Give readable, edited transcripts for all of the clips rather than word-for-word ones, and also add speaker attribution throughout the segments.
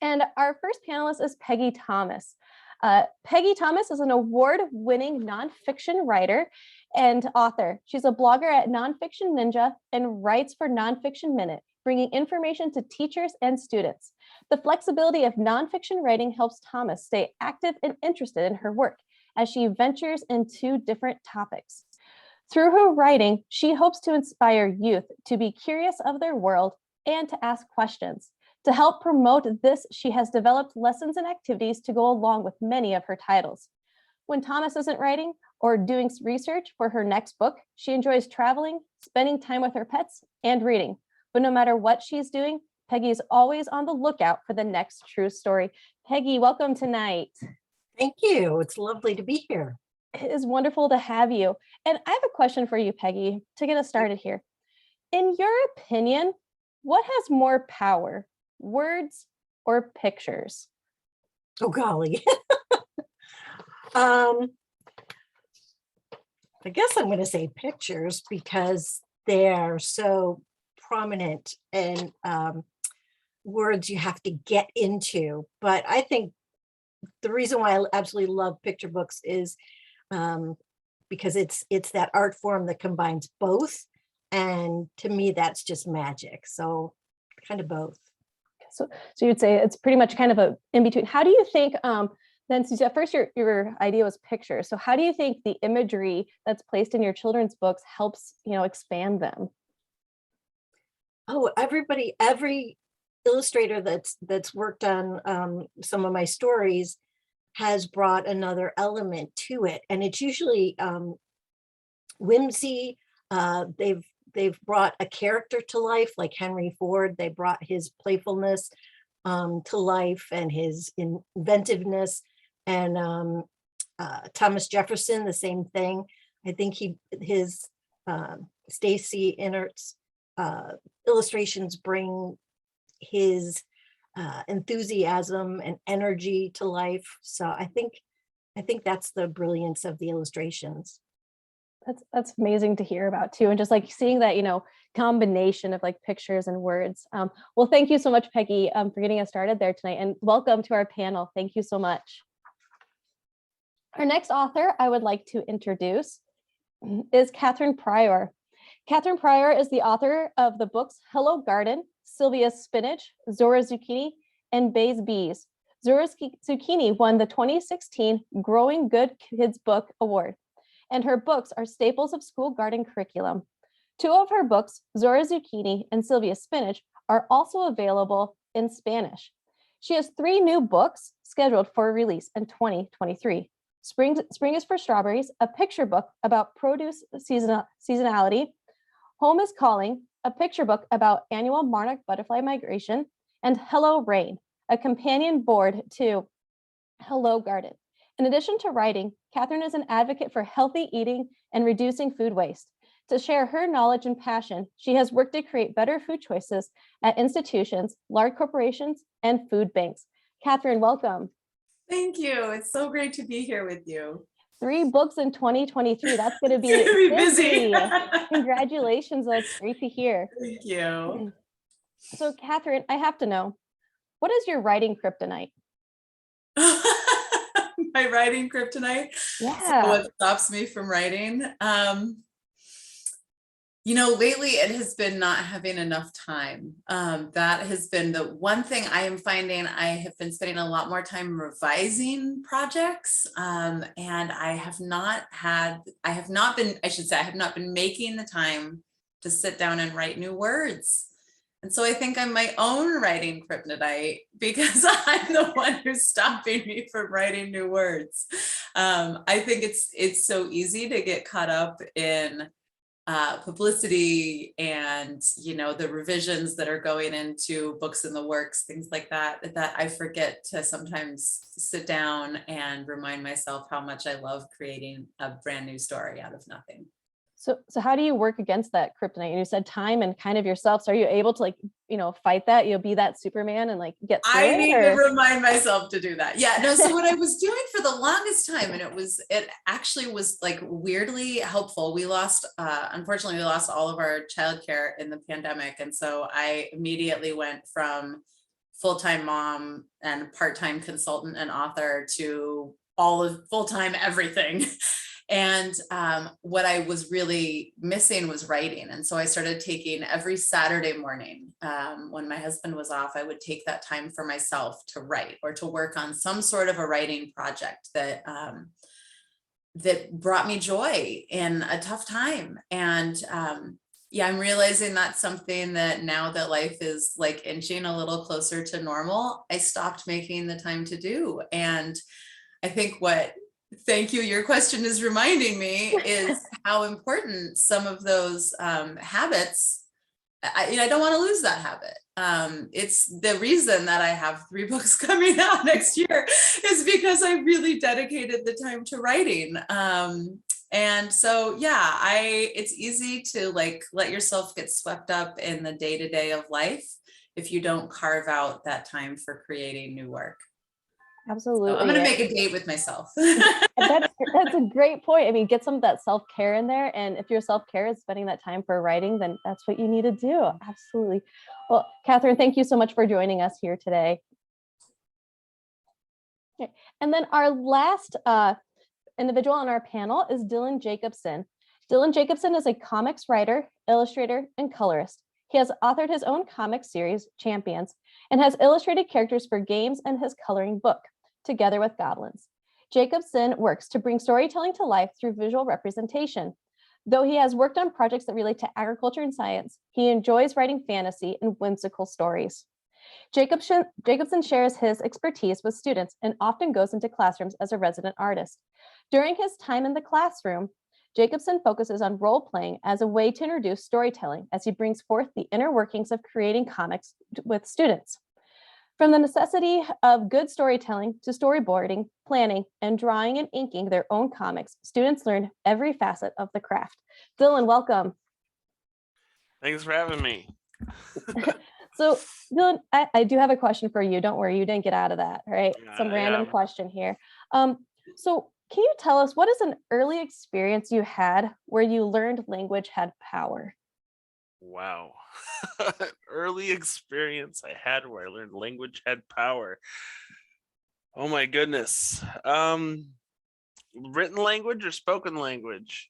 Speaker 1: And our first panelist is Peggy Thomas. Peggy Thomas is an award-winning nonfiction writer and author. She's a blogger at Nonfiction Ninja and writes for Nonfiction Minute, bringing information to teachers and students. The flexibility of nonfiction writing helps Thomas stay active and interested in her work as she ventures into different topics. Through her writing, she hopes to inspire youth to be curious of their world and to ask questions. To help promote this, she has developed lessons and activities to go along with many of her titles. When Thomas isn't writing or doing research for her next book, she enjoys traveling, spending time with her pets, and reading. But no matter what she's doing, Peggy is always on the lookout for the next true story. Peggy, welcome tonight.
Speaker 2: Thank you. It's lovely to be here.
Speaker 1: It is wonderful to have you. And I have a question for you, Peggy, to get us started here. In your opinion, what has more power, words or pictures?
Speaker 2: Oh, golly. I guess I'm going to say pictures because they're so prominent and words you have to get into. But I think the reason why I absolutely love picture books is because it's that art form that combines both. And to me, that's just magic. So kind of both.
Speaker 1: So you'd say it's pretty much kind of a in between. How do you think, then since at first your idea was pictures, so how do you think the imagery that's placed in your children's books helps, expand them?
Speaker 2: Oh, every illustrator that's worked on some of my stories has brought another element to it. And it's usually whimsy. They've brought a character to life, like Henry Ford. They brought his playfulness to life and his inventiveness. And Thomas Jefferson, the same thing. I think his Stacy Innert's illustrations bring his enthusiasm and energy to life. So I think that's the brilliance of the illustrations.
Speaker 1: That's amazing to hear about too. And just like seeing that, combination of like pictures and words. Well, thank you so much, Peggy, for getting us started there tonight, and welcome to our panel. Thank you so much. Our next author I would like to introduce is Katherine Pryor. Katherine Pryor is the author of the books Hello Garden, Sylvia's Spinach, Zora's Zucchini, and Bay's Bees. Zora's Zucchini won the 2016 Growing Good Kids Book Award, and her books are staples of school garden curriculum. Two of her books, Zora's Zucchini and Sylvia's Spinach, are also available in Spanish. She has 3 new books scheduled for release in 2023. Spring is for Strawberries, a picture book about produce seasonality. Home is Calling, a picture book about annual monarch butterfly migration. And Hello Rain, a companion board to Hello Garden. In addition to writing, Katherine is an advocate for healthy eating and reducing food waste. To share her knowledge and passion, she has worked to create better food choices at institutions, large corporations, and food banks. Katherine, welcome.
Speaker 3: Thank you. It's so great to be here with you.
Speaker 1: 3 books in 2023. That's going to be
Speaker 3: busy.
Speaker 1: Congratulations. That's great to hear.
Speaker 3: Thank you.
Speaker 1: So, Katherine, I have to know, what is your writing kryptonite?
Speaker 3: My writing kryptonite?
Speaker 1: Yeah.
Speaker 3: So what stops me from writing? Lately it has been not having enough time. That has been the one thing I am finding. I have been spending a lot more time revising projects. And I have not been making the time to sit down and write new words. And so I think I'm my own writing kryptonite because I'm the one who's stopping me from writing new words. I think it's so easy to get caught up in publicity and the revisions that are going into books in the works, things like that I forget to sometimes sit down and remind myself how much I love creating a brand new story out of nothing.
Speaker 1: So how do you work against that kryptonite? And you said time and kind of yourself. So are you able to fight that, be that Superman and get through
Speaker 3: I need to remind myself to do that. Yeah, no. So what I was doing for the longest time, and it actually was weirdly helpful. Unfortunately, we lost all of our childcare in the pandemic. And so I immediately went from full-time mom and part-time consultant and author to all of full-time everything. And what I was really missing was writing. And so I started taking every Saturday morning when my husband was off, I would take that time for myself to write or to work on some sort of a writing project that that brought me joy in a tough time. And yeah, I'm realizing that's something that now that life is like inching a little closer to normal, I stopped making the time to do. And I think thank you, your question is reminding me is how important some of those habits, I don't want to lose that habit. It's the reason that I have 3 books coming out next year is because I really dedicated the time to writing. And so, yeah, it's easy to like let yourself get swept up in the day-to-day of life if you don't carve out that time for creating new work.
Speaker 1: Absolutely.
Speaker 3: So I'm going to make a date with myself.
Speaker 1: That's a great point. I mean, get some of that self-care in there. And if your self-care is spending that time for writing, then that's what you need to do. Absolutely. Well, Catherine, thank you so much for joining us here today. Okay. And then our last individual on our panel is Dylan Jacobson. Dylan Jacobson is a comics writer, illustrator, and colorist. He has authored his own comic series, Champions, and has illustrated characters for games and his coloring book, Together with Goblins. Jacobson works to bring storytelling to life through visual representation. Though he has worked on projects that relate to agriculture and science, he enjoys writing fantasy and whimsical stories. Jacobson shares his expertise with students and often goes into classrooms as a resident artist. During his time in the classroom, Jacobson focuses on role-playing as a way to introduce storytelling as he brings forth the inner workings of creating comics with students. From the necessity of good storytelling to storyboarding, planning, and drawing and inking their own comics, students learn every facet of the craft. Dylan, welcome.
Speaker 4: Thanks for having me.
Speaker 1: So, Dylan, I do have a question for you. Don't worry, you didn't get out of that, right? Some random question here. So can you tell us, what is an early experience you had where you learned language had power?
Speaker 4: Wow. Early experience I had where I learned language had power. Oh my goodness. Written language or spoken language?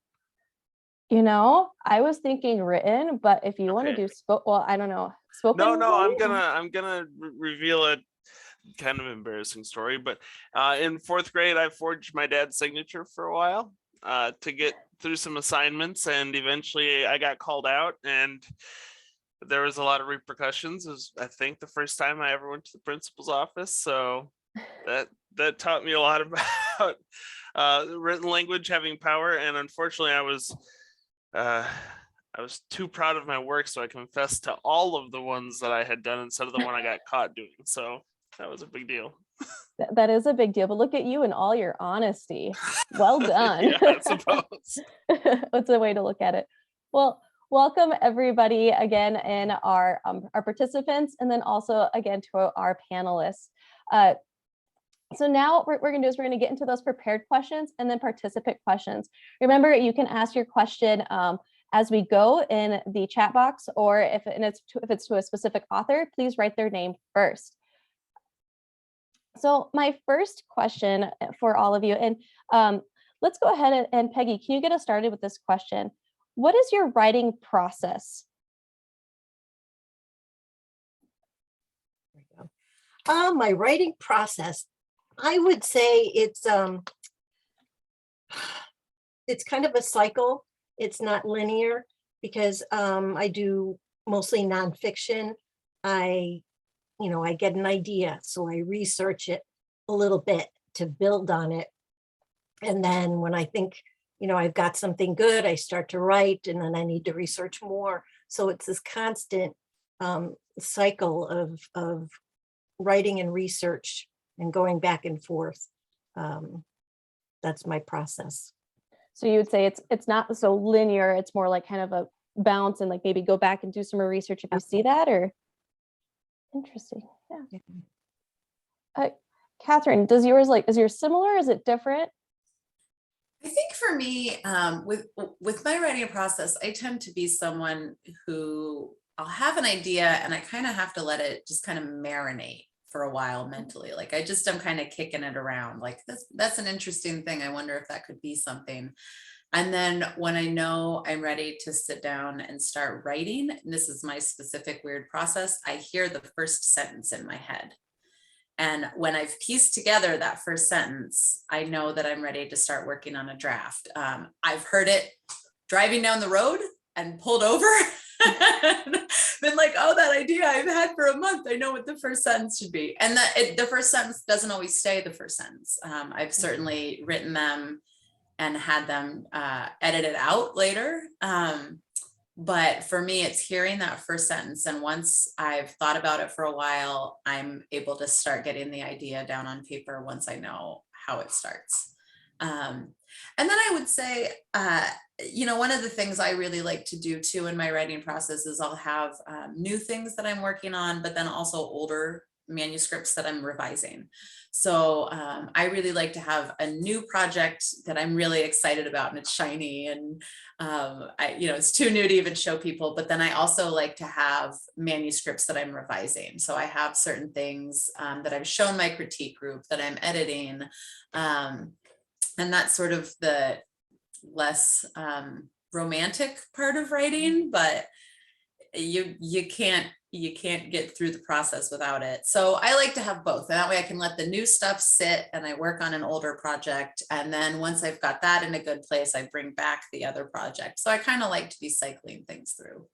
Speaker 1: You know, I was thinking written, but if you want to do well, I don't know. Spoken.
Speaker 4: No, I'm gonna reveal a kind of embarrassing story, but in 4th grade, I forged my dad's signature for a while to get through some assignments, and eventually I got called out, and there was a lot of repercussions. It was, I think, the first time I ever went to the principal's office, so that taught me a lot about written language having power. And unfortunately, I was too proud of my work, so I confessed to all of the ones that I had done instead of the one I got caught doing. So that was a big deal.
Speaker 1: That is a big deal, but look at you and all your honesty. Well done.
Speaker 4: Yeah, I suppose.
Speaker 1: That's a way to look at it. Well, welcome everybody again, and our participants, and then also again to our panelists. So now what we're going to do is we're going to get into those prepared questions and then participant questions. Remember, you can ask your question as we go in the chat box, or if it's to a specific author, please write their name first. So my first question for all of you, and let's go ahead and Peggy, can you get us started with this question? What is your writing process?
Speaker 2: My writing process, I would say it's kind of a cycle. It's not linear because I do mostly nonfiction. I get an idea, so I research it a little bit to build on it. And then when I think, I've got something good, I start to write, and then I need to research more. So it's this constant cycle of writing and research and going back and forth. That's my process.
Speaker 1: So you would say it's not so linear, it's more like kind of a bounce and like maybe go back and do some more research if you see that, or? Interesting. Yeah. Catherine, is yours similar? Is it different?
Speaker 3: I think for me, with my writing process, I tend to be someone who I'll have an idea and I kind of have to let it just kind of marinate for a while mentally. Like I'm kind of kicking it around. Like that's an interesting thing. I wonder if that could be something. And then when I know I'm ready to sit down and start writing, and this is my specific weird process, I hear the first sentence in my head. And when I've pieced together that first sentence, I know that I'm ready to start working on a draft. I've heard it driving down the road and pulled over. Been like, oh, that idea I've had for a month. I know what the first sentence should be. And the first sentence doesn't always stay the first sentence. I've certainly written them and had them edited out later. But for me, it's hearing that first sentence. And once I've thought about it for a while, I'm able to start getting the idea down on paper once I know how it starts. And then I would say, one of the things I really like to do too in my writing process is I'll have new things that I'm working on, but then also older manuscripts that I'm revising. So I really like to have a new project that I'm really excited about and it's shiny and it's too new to even show people. But then I also like to have manuscripts that I'm revising. So I have certain things that I've shown my critique group that I'm editing. And that's sort of the less romantic part of writing, but you can't get through the process without it. So I like to have both. And that way I can let the new stuff sit and I work on an older project. And then once I've got that in a good place, I bring back the other project. So I kind of like to be cycling things through.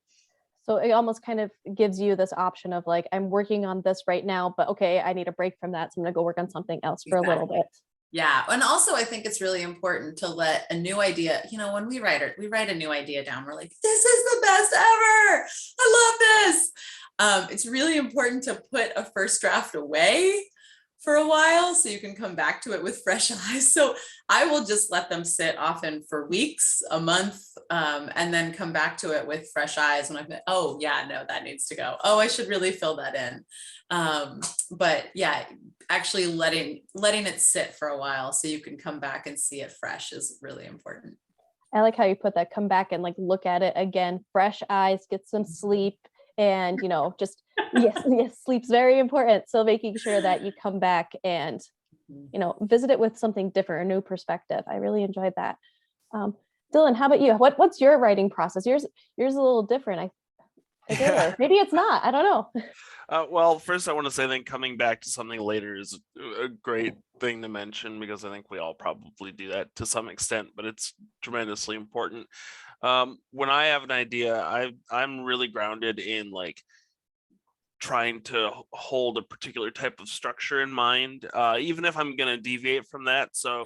Speaker 1: So it almost kind of gives you this option of like, I'm working on this right now, but okay, I need a break from that. So I'm gonna go work on something else for a little bit.
Speaker 3: Yeah. And also I think it's really important to let a new idea, when we write a new idea down, we're like, this is the best ever. I love this. It's really important to put a first draft away for a while so you can come back to it with fresh eyes. So I will just let them sit often for weeks, a month, and then come back to it with fresh eyes when I'm like, oh yeah, no, that needs to go. Oh, I should really fill that in. But yeah, actually letting it sit for a while so you can come back and see it fresh is really important.
Speaker 1: I like how you put that, come back and like look at it again, fresh eyes, get some sleep. And, just, yes, sleep's very important. So making sure that you come back and, visit it with something different, a new perspective. I really enjoyed that. Dylan, how about you? What's your writing process? Yours is a little different. Or maybe it's not. I don't know.
Speaker 4: Well, first I want to say I think coming back to something later is a great thing to mention because I think we all probably do that to some extent, but it's tremendously important. When I have an idea, I'm really grounded in like trying to hold a particular type of structure in mind, even if I'm going to deviate from that. So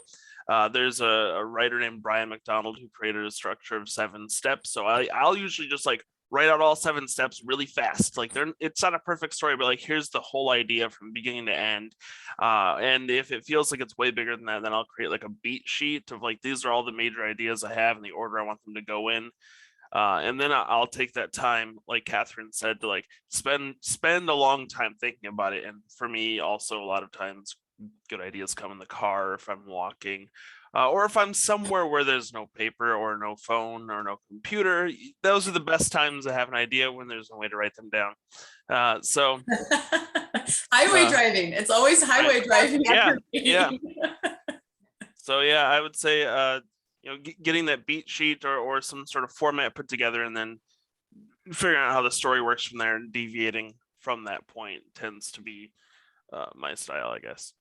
Speaker 4: there's a writer named Brian McDonald who created a structure of 7 steps. So I'll usually just like write out all 7 steps really fast. Like it's not a perfect story, but like here's the whole idea from beginning to end. And if it feels like it's way bigger than that, then I'll create like a beat sheet of like, these are all the major ideas I have in the order I want them to go in. And then I'll take that time, like Catherine said, to like spend a long time thinking about it. And for me, also a lot of times good ideas come in the car if I'm walking. Or if I'm somewhere where there's no paper or no phone or no computer, those are the best times to have an idea when there's no way to write them down. So
Speaker 3: highway driving, it's always highway driving.
Speaker 4: Yeah. So yeah, I would say, getting that beat sheet or some sort of format put together and then figuring out how the story works from there and deviating from that point tends to be my style, I guess.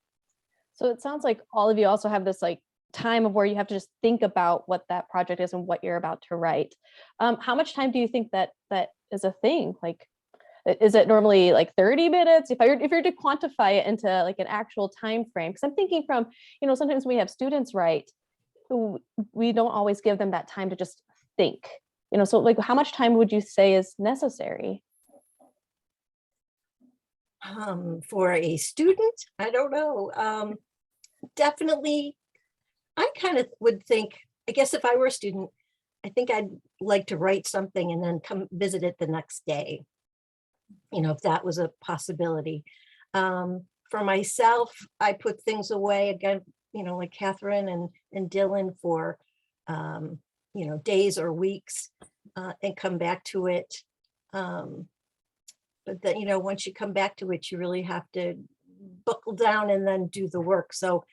Speaker 1: So it sounds like all of you also have this like time of where you have to just think about what that project is and what you're about to write. How much time do you think that is a thing? Like, is it normally like 30 minutes? If you're to quantify it into like an actual time frame, because I'm thinking from, sometimes we have students write who we don't always give them that time to just think, so like how much time would you say is necessary?
Speaker 2: For a student, I don't know. Definitely, I kind of would think, I guess if I were a student, I think I'd like to write something and then come visit it the next day, if that was a possibility. For myself, I put things away again, like Catherine and Dylan for, days or weeks and come back to it But then, you know, once you come back to it, you really have to buckle down and then do the work. So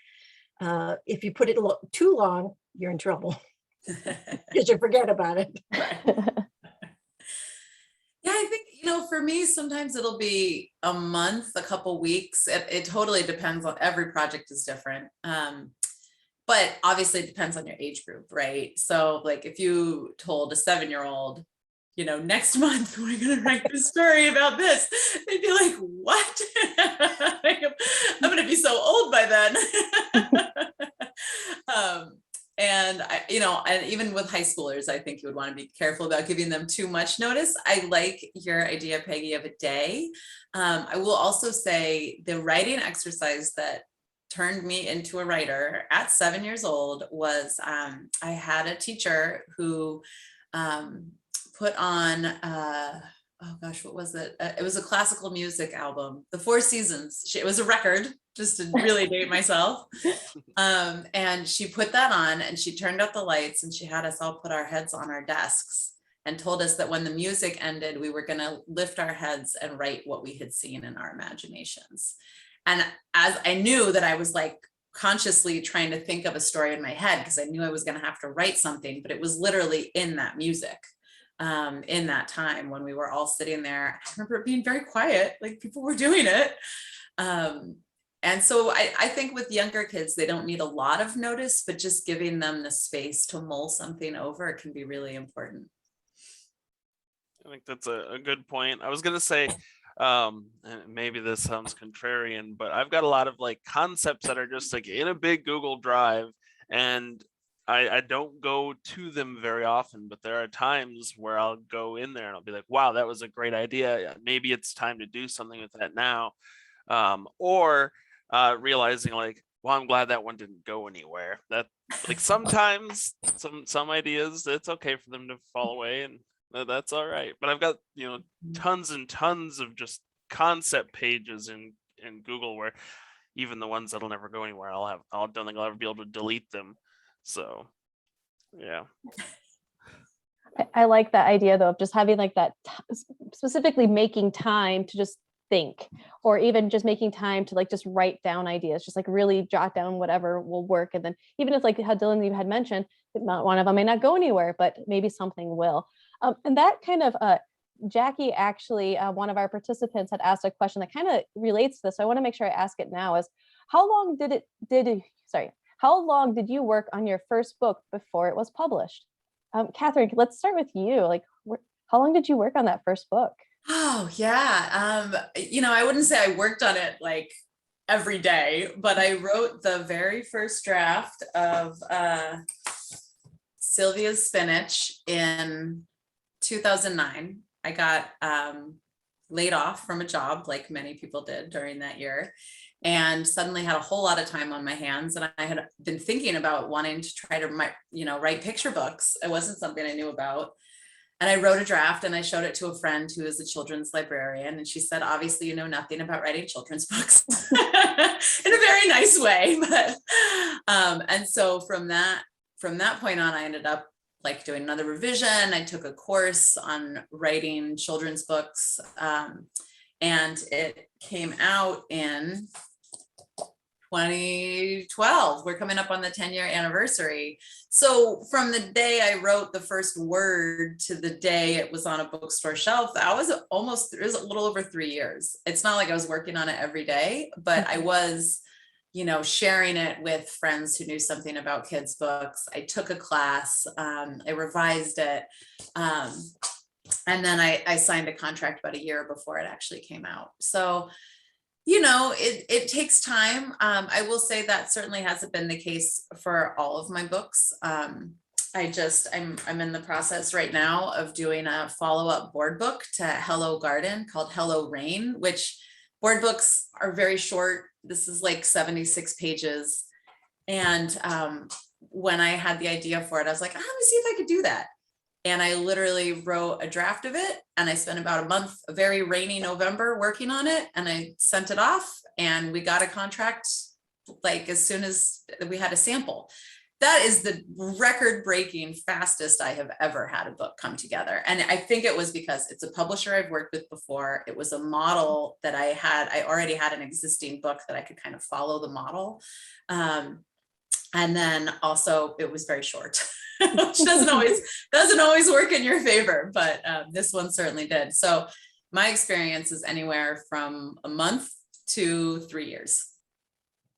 Speaker 2: if you put it too long, you're in trouble because you forget about it.
Speaker 3: Yeah, I think, you know, for me, sometimes it'll be a month, a couple weeks. It totally depends on, every project is different. But obviously it depends on your age group, right? So like if you told a 7-year-old, you know, next month we're going to write this story about this, they'd be like, what? I'm going to be so old by then. And I, you know, and even with high schoolers, I think you would want to be careful about giving them too much notice. I like your idea, Peggy, of a day. I will also say the writing exercise that turned me into a writer at 7 years old was I had a teacher who put on oh gosh, what was it? It was a classical music album, The Four Seasons. It was a record, just to really date myself. And she put that on and she turned out the lights and she had us all put our heads on our desks and told us that when the music ended, we were going to lift our heads and write what we had seen in our imaginations. And as I knew that I was like consciously trying to think of a story in my head because I knew I was going to have to write something, but it was literally in that music. In that time when we were all sitting there, I remember it being very quiet, like people were doing it. And so I think with younger kids, they don't need a lot of notice, but just giving them the space to mull something over can be really important.
Speaker 4: I think that's a good point. I was going to say, and maybe this sounds contrarian, but I've got a lot of like concepts that are just like in a big Google Drive, and I don't go to them very often, but there are times where I'll go in there and I'll be like, wow, that was a great idea. Maybe it's time to do something with that now. Or realizing like, well, I'm glad that one didn't go anywhere. That like sometimes some ideas, it's okay for them to fall away, and that's all right. But I've got, you know, tons and tons of just concept pages in Google where even the ones that'll never go anywhere, I don't think I'll ever be able to delete them. So, yeah.
Speaker 1: I like that idea though, of just having like that, specifically making time to just think, or even just making time to like just write down ideas, just like really jot down whatever will work. And then even if like how Dylan, you had mentioned, not one of them may not go anywhere, but maybe something will. And that kind of, Jackie, actually, one of our participants had asked a question that kind of relates to this. So I want to make sure I ask it now, is how long how long did you work on your first book before it was published? Catherine, let's start with you. Like, how long did you work on that first book?
Speaker 3: Oh, yeah. You know, I wouldn't say I worked on it like every day, but I wrote the very first draft of Sylvia's Spinach in 2009. I got laid off from a job, like many people did during that year, and suddenly had a whole lot of time on my hands. And I had been thinking about wanting to try to write picture books. It wasn't something I knew about. And I wrote a draft and I showed it to a friend who is a children's librarian. And she said, obviously, you know nothing about writing children's books in a very nice way. But and so from that point on, I ended up like doing another revision. I took a course on writing children's books. And it came out in 2012. We're coming up on the 10-year anniversary. So from the day I wrote the first word to the day it was on a bookstore shelf, it was a little over 3 years. It's not like I was working on it every day, but I was, you know, sharing it with friends who knew something about kids' books. I took a class, I revised it. And then I signed a contract about a year before it actually came out. So, you know, it takes time. I will say that certainly hasn't been the case for all of my books. I'm in the process right now of doing a follow-up board book to Hello Garden called Hello Rain, which board books are very short. This is like 76 pages. And when I had the idea for it, I was like, let me see if I could do that. And I literally wrote a draft of it, and I spent about a month, a very rainy November, working on it, and I sent it off, and we got a contract like as soon as we had a sample. that is the record-breaking fastest I have ever had a book come together. And I think it was because it's a publisher I've worked with before. It was a model that I already had an existing book that I could kind of follow the model. And then also it was very short, which doesn't always work in your favor, but this one certainly did. So my experience is anywhere from a month to 3 years.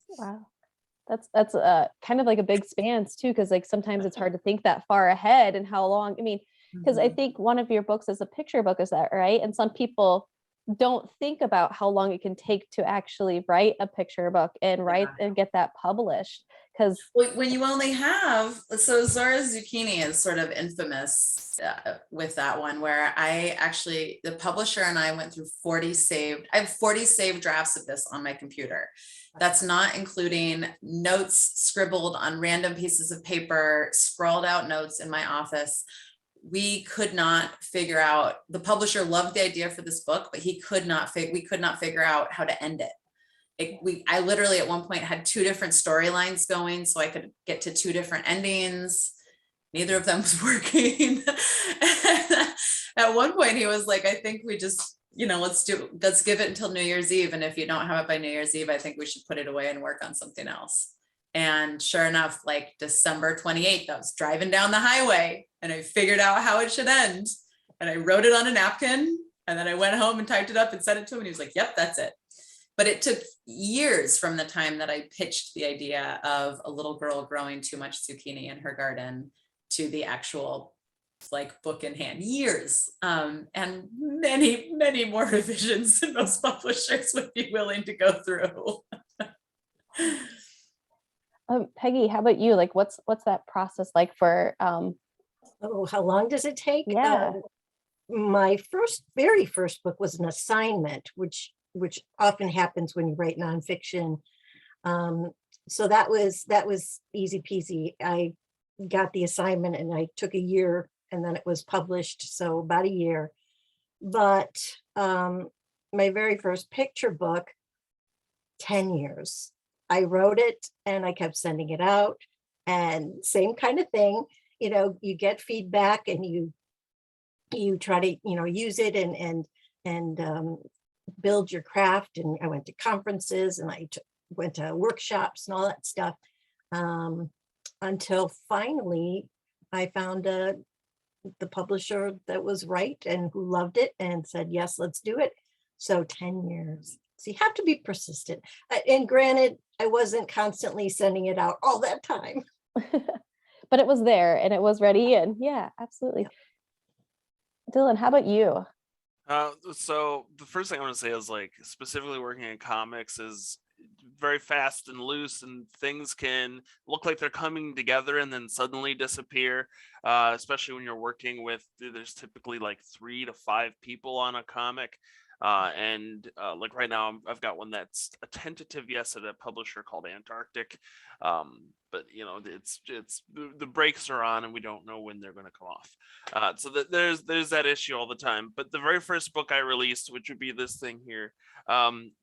Speaker 1: Wow. That's kind of like a big span too, because like sometimes it's hard to think that far ahead and how long. I mean, because I think one of your books is a picture book, is that right? And some people don't think about how long it can take to actually write a picture book and write and get that published. Because
Speaker 3: when you only have, so Zora Zucchini is sort of infamous with that one, where the publisher and I went through I have 40 saved drafts of this on my computer. That's not including notes scribbled on random pieces of paper, scrawled out notes in my office. We could not figure out, the publisher loved the idea for this book, but we could not figure out how to end it. I literally at one point had 2 different storylines going, so I could get to 2 different endings. Neither of them was working. At one point he was like, I think we just, let's give it until New Year's Eve. And if you don't have it by New Year's Eve, I think we should put it away and work on something else. And sure enough, like December 28th, I was driving down the highway and I figured out how it should end. And I wrote it on a napkin, and then I went home and typed it up and sent it to him. And he was like, yep, that's it. But it took years from the time that I pitched the idea of a little girl growing too much zucchini in her garden to the actual like book in hand, years, and many, many more revisions than most publishers would be willing to go through.
Speaker 1: Peggy, how about you? Like, what's that process like for?
Speaker 2: Oh, how long does it take?
Speaker 1: Yeah.
Speaker 2: My very first book was an assignment, which often happens when you write nonfiction. So that was easy peasy. I got the assignment and I took a year, and then it was published. So about a year. But my very first picture book, 10 years. I wrote it and I kept sending it out, and same kind of thing. You get feedback and you try to, use it and build your craft. And I went to conferences and I went to workshops and all that stuff, until finally I found the publisher that was right and who loved it and said, yes, let's do it. So 10 years. So you have to be persistent. And granted, I wasn't constantly sending it out all that time.
Speaker 1: But it was there and it was ready. And yeah, absolutely. Dylan, how about you?
Speaker 4: So the first thing I want to say is, like, specifically working in comics is very fast and loose, and things can look like they're coming together and then suddenly disappear, especially when you're working with, there's typically like 3 to 5 people on a comic. Like right now, I've got one that's a tentative yes at a publisher called Antarctic, but it's the brakes are on and we don't know when they're going to come off. So there's that issue all the time. But the very first book I released, which would be this thing here,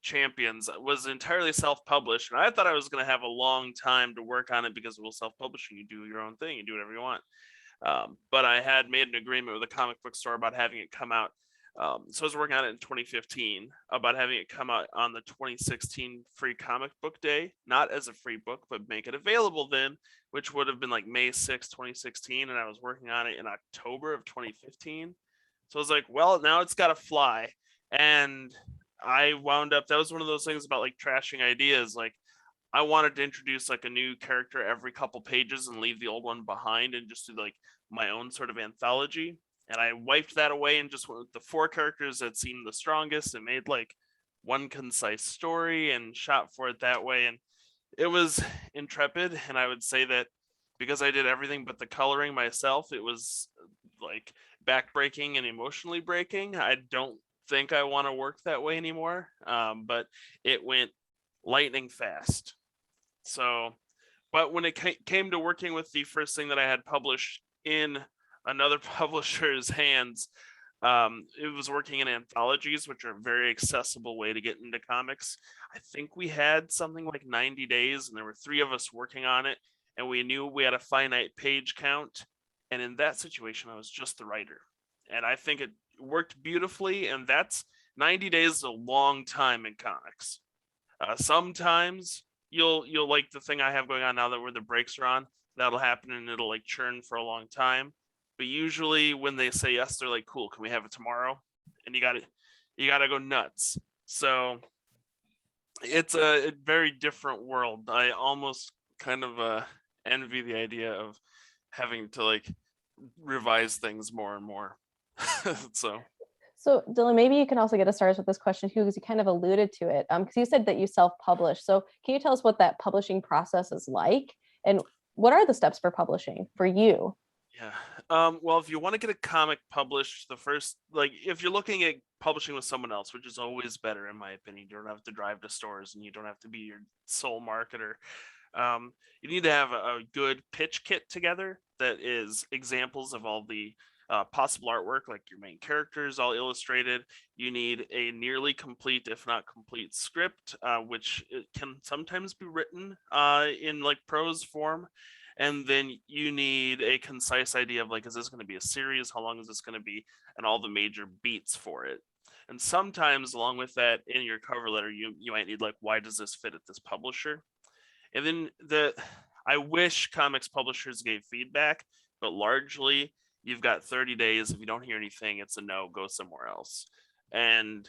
Speaker 4: Champions, was entirely self-published, and I thought I was going to have a long time to work on it because, well, self-publishing, you do your own thing, you do whatever you want. But I had made an agreement with a comic book store about having it come out. So I was working on it in 2015 about having it come out on the 2016 Free Comic Book Day, not as a free book, but make it available then, which would have been like May 6, 2016. And I was working on it in October of 2015. So I was like, well, now it's got to fly. And I wound up, that was one of those things about like trashing ideas. Like, I wanted to introduce like a new character every couple pages and leave the old one behind and just do like my own sort of anthology. And I wiped that away and just went with the 4 characters that seemed the strongest and made like one concise story and shot for it that way. And it was intrepid. And I would say that because I did everything but the coloring myself, it was like backbreaking and emotionally breaking. I don't think I want to work that way anymore. But it went lightning fast. So, but when it came to working with the first thing that I had published in another publisher's hands, it was working in anthologies, which are a very accessible way to get into comics. I think we had something like 90 days and there were 3 of us working on it, and we knew we had a finite page count. And in that situation, I was just the writer. And I think it worked beautifully. And that's 90 days is a long time in comics. Sometimes you'll like the thing I have going on now that where the brakes are on, that'll happen and it'll like churn for a long time. But usually when they say yes, they're like, cool, can we have it tomorrow? And you gotta go nuts. So it's a very different world. I almost kind of envy the idea of having to like revise things more and more. So
Speaker 1: Dylan, maybe you can also get us started with this question too, because you kind of alluded to it. Because you said that you self-publish. So can you tell us what that publishing process is like, and what are the steps for publishing for you?
Speaker 4: yeah. Well, if you want to get a comic published, the first, like, if you're looking at publishing with someone else, which is always better in my opinion, you don't have to drive to stores and you don't have to be your sole marketer. You need to have a good pitch kit together that is examples of all the possible artwork, like your main characters, all illustrated. You need a nearly complete, if not complete, script, which it can sometimes be written in like prose form. And then you need a concise idea of like, is this going to be a series? How long is this going to be? And all the major beats for it. And sometimes along with that, in your cover letter, you might need like, why does this fit at this publisher? And then I wish comics publishers gave feedback, but largely you've got 30 days. If you don't hear anything, it's a no, go somewhere else. And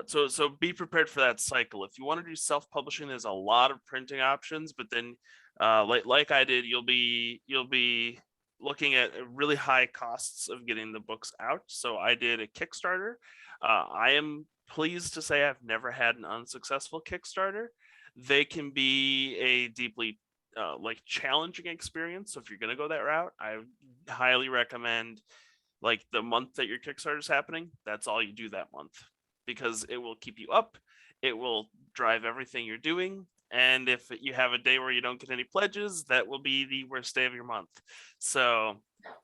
Speaker 4: so be prepared for that cycle. If you want to do self-publishing, there's a lot of printing options, but then like I did, you'll be looking at really high costs of getting the books out. So I did a Kickstarter. I am pleased to say I've never had an unsuccessful Kickstarter. They can be a deeply like challenging experience. So if you're going to go that route, I highly recommend like the month that your Kickstarter is happening, that's all you do that month, because it will keep you up. It will drive everything you're doing. And if you have a day where you don't get any pledges, that will be the worst day of your month. So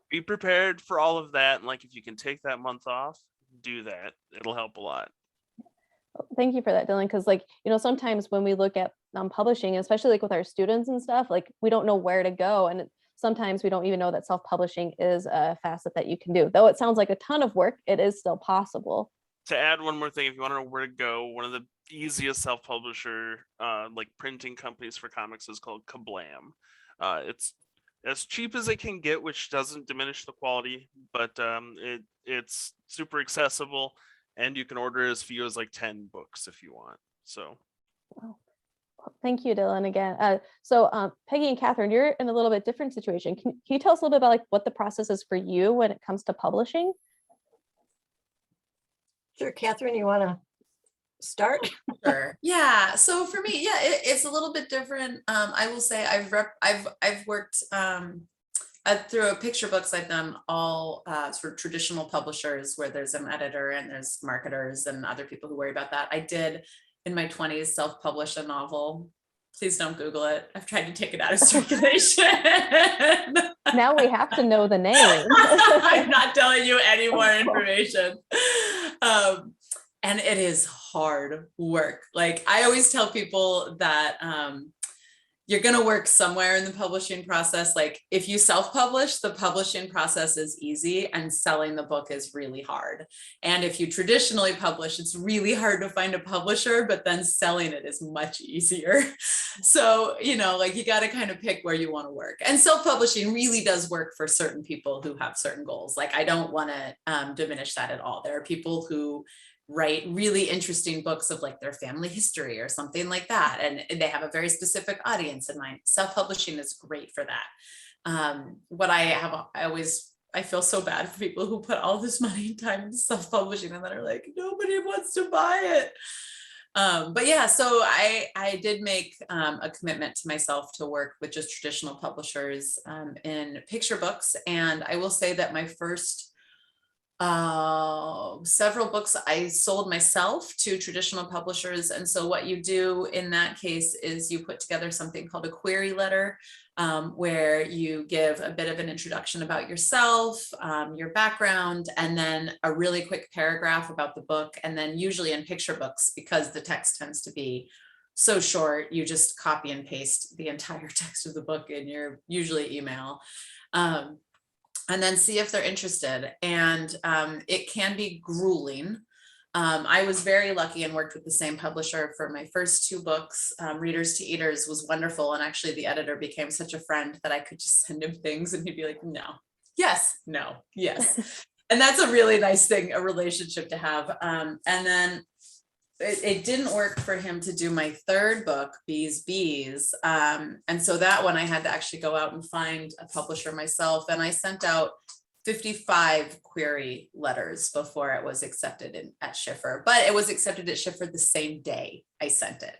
Speaker 4: be prepared for all of that. And like, if you can take that month off, do that. It'll help a lot.
Speaker 1: Thank you for that, Dylan. Because like, sometimes when we look at publishing, especially like with our students and stuff, like we don't know where to go. And sometimes we don't even know that self-publishing is a facet that you can do. Though it sounds like a ton of work, it is still possible.
Speaker 4: To add one more thing, if you want to know where to go, one of the easiest self-publisher like printing companies for comics is called Kablam. It's as cheap as it can get, which doesn't diminish the quality, but it's super accessible, and you can order as few as like 10 books if you want. So
Speaker 1: thank you, Dylan, again. So Peggy and Catherine, you're in a little bit different situation. Can you tell us a little bit about like what the process is for you when it comes to publishing?
Speaker 2: Sure, Catherine, you want to start?
Speaker 3: Sure. Yeah. So for me, yeah, it's a little bit different. I will say I've worked through picture books. I've done all sort of traditional publishers where there's an editor and there's marketers and other people who worry about that. I did in my 20s self-publish a novel. Please don't Google it. I've tried to take it out of circulation.
Speaker 1: Now we have to know the name.
Speaker 3: I'm not telling you any more information. And it is hard work. Like I always tell people that you're going to work somewhere in the publishing process. Like if you self-publish, the publishing process is easy and selling the book is really hard. And if you traditionally publish, it's really hard to find a publisher, but then selling it is much easier. So, like you got to kind of pick where you want to work. And self-publishing really does work for certain people who have certain goals. Like I don't want to diminish that at all. There are people who write really interesting books of like their family history or something like that. And they have a very specific audience in mind. Self-publishing is great for that. I feel so bad for people who put all this money and time into self-publishing and then are like, nobody wants to buy it. But yeah, so I did make a commitment to myself to work with just traditional publishers in picture books. And I will say that my first several books I sold myself to traditional publishers. And so what you do in that case is you put together something called a query letter, where you give a bit of an introduction about yourself, your background, and then a really quick paragraph about the book. And then usually in picture books, because the text tends to be so short, you just copy and paste the entire text of the book in your usually email. And then see if they're interested. And it can be grueling. I was very lucky and worked with the same publisher for my first 2 books. Readers to Eaters was wonderful. And actually the editor became such a friend that I could just send him things and he'd be like, no, yes, no, yes. And that's a really nice thing, a relationship to have. And then it didn't work for him to do my 3rd book, Bees. And so that one I had to actually go out and find a publisher myself. And I sent out 55 query letters before it was accepted at Schiffer, but it was accepted at Schiffer the same day I sent it.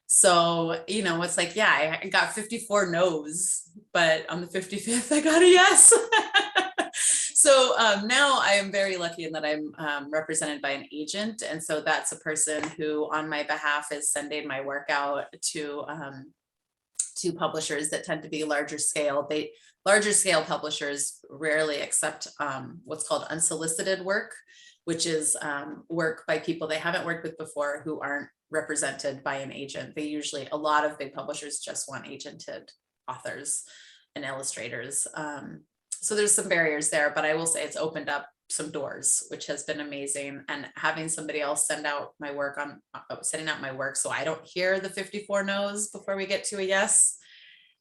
Speaker 3: So, you know, it's like, yeah, I got 54 no's, but on the 55th, I got a yes. So now I am very lucky in that I'm represented by an agent. And so that's a person who on my behalf is sending my work out to publishers that tend to be larger scale. Larger scale publishers rarely accept what's called unsolicited work, which is work by people they haven't worked with before who aren't represented by an agent. A lot of big publishers just want agented authors and illustrators. So there's some barriers there, but I will say it's opened up some doors, which has been amazing. And having somebody else sending out my work so I don't hear the 54 no's before we get to a yes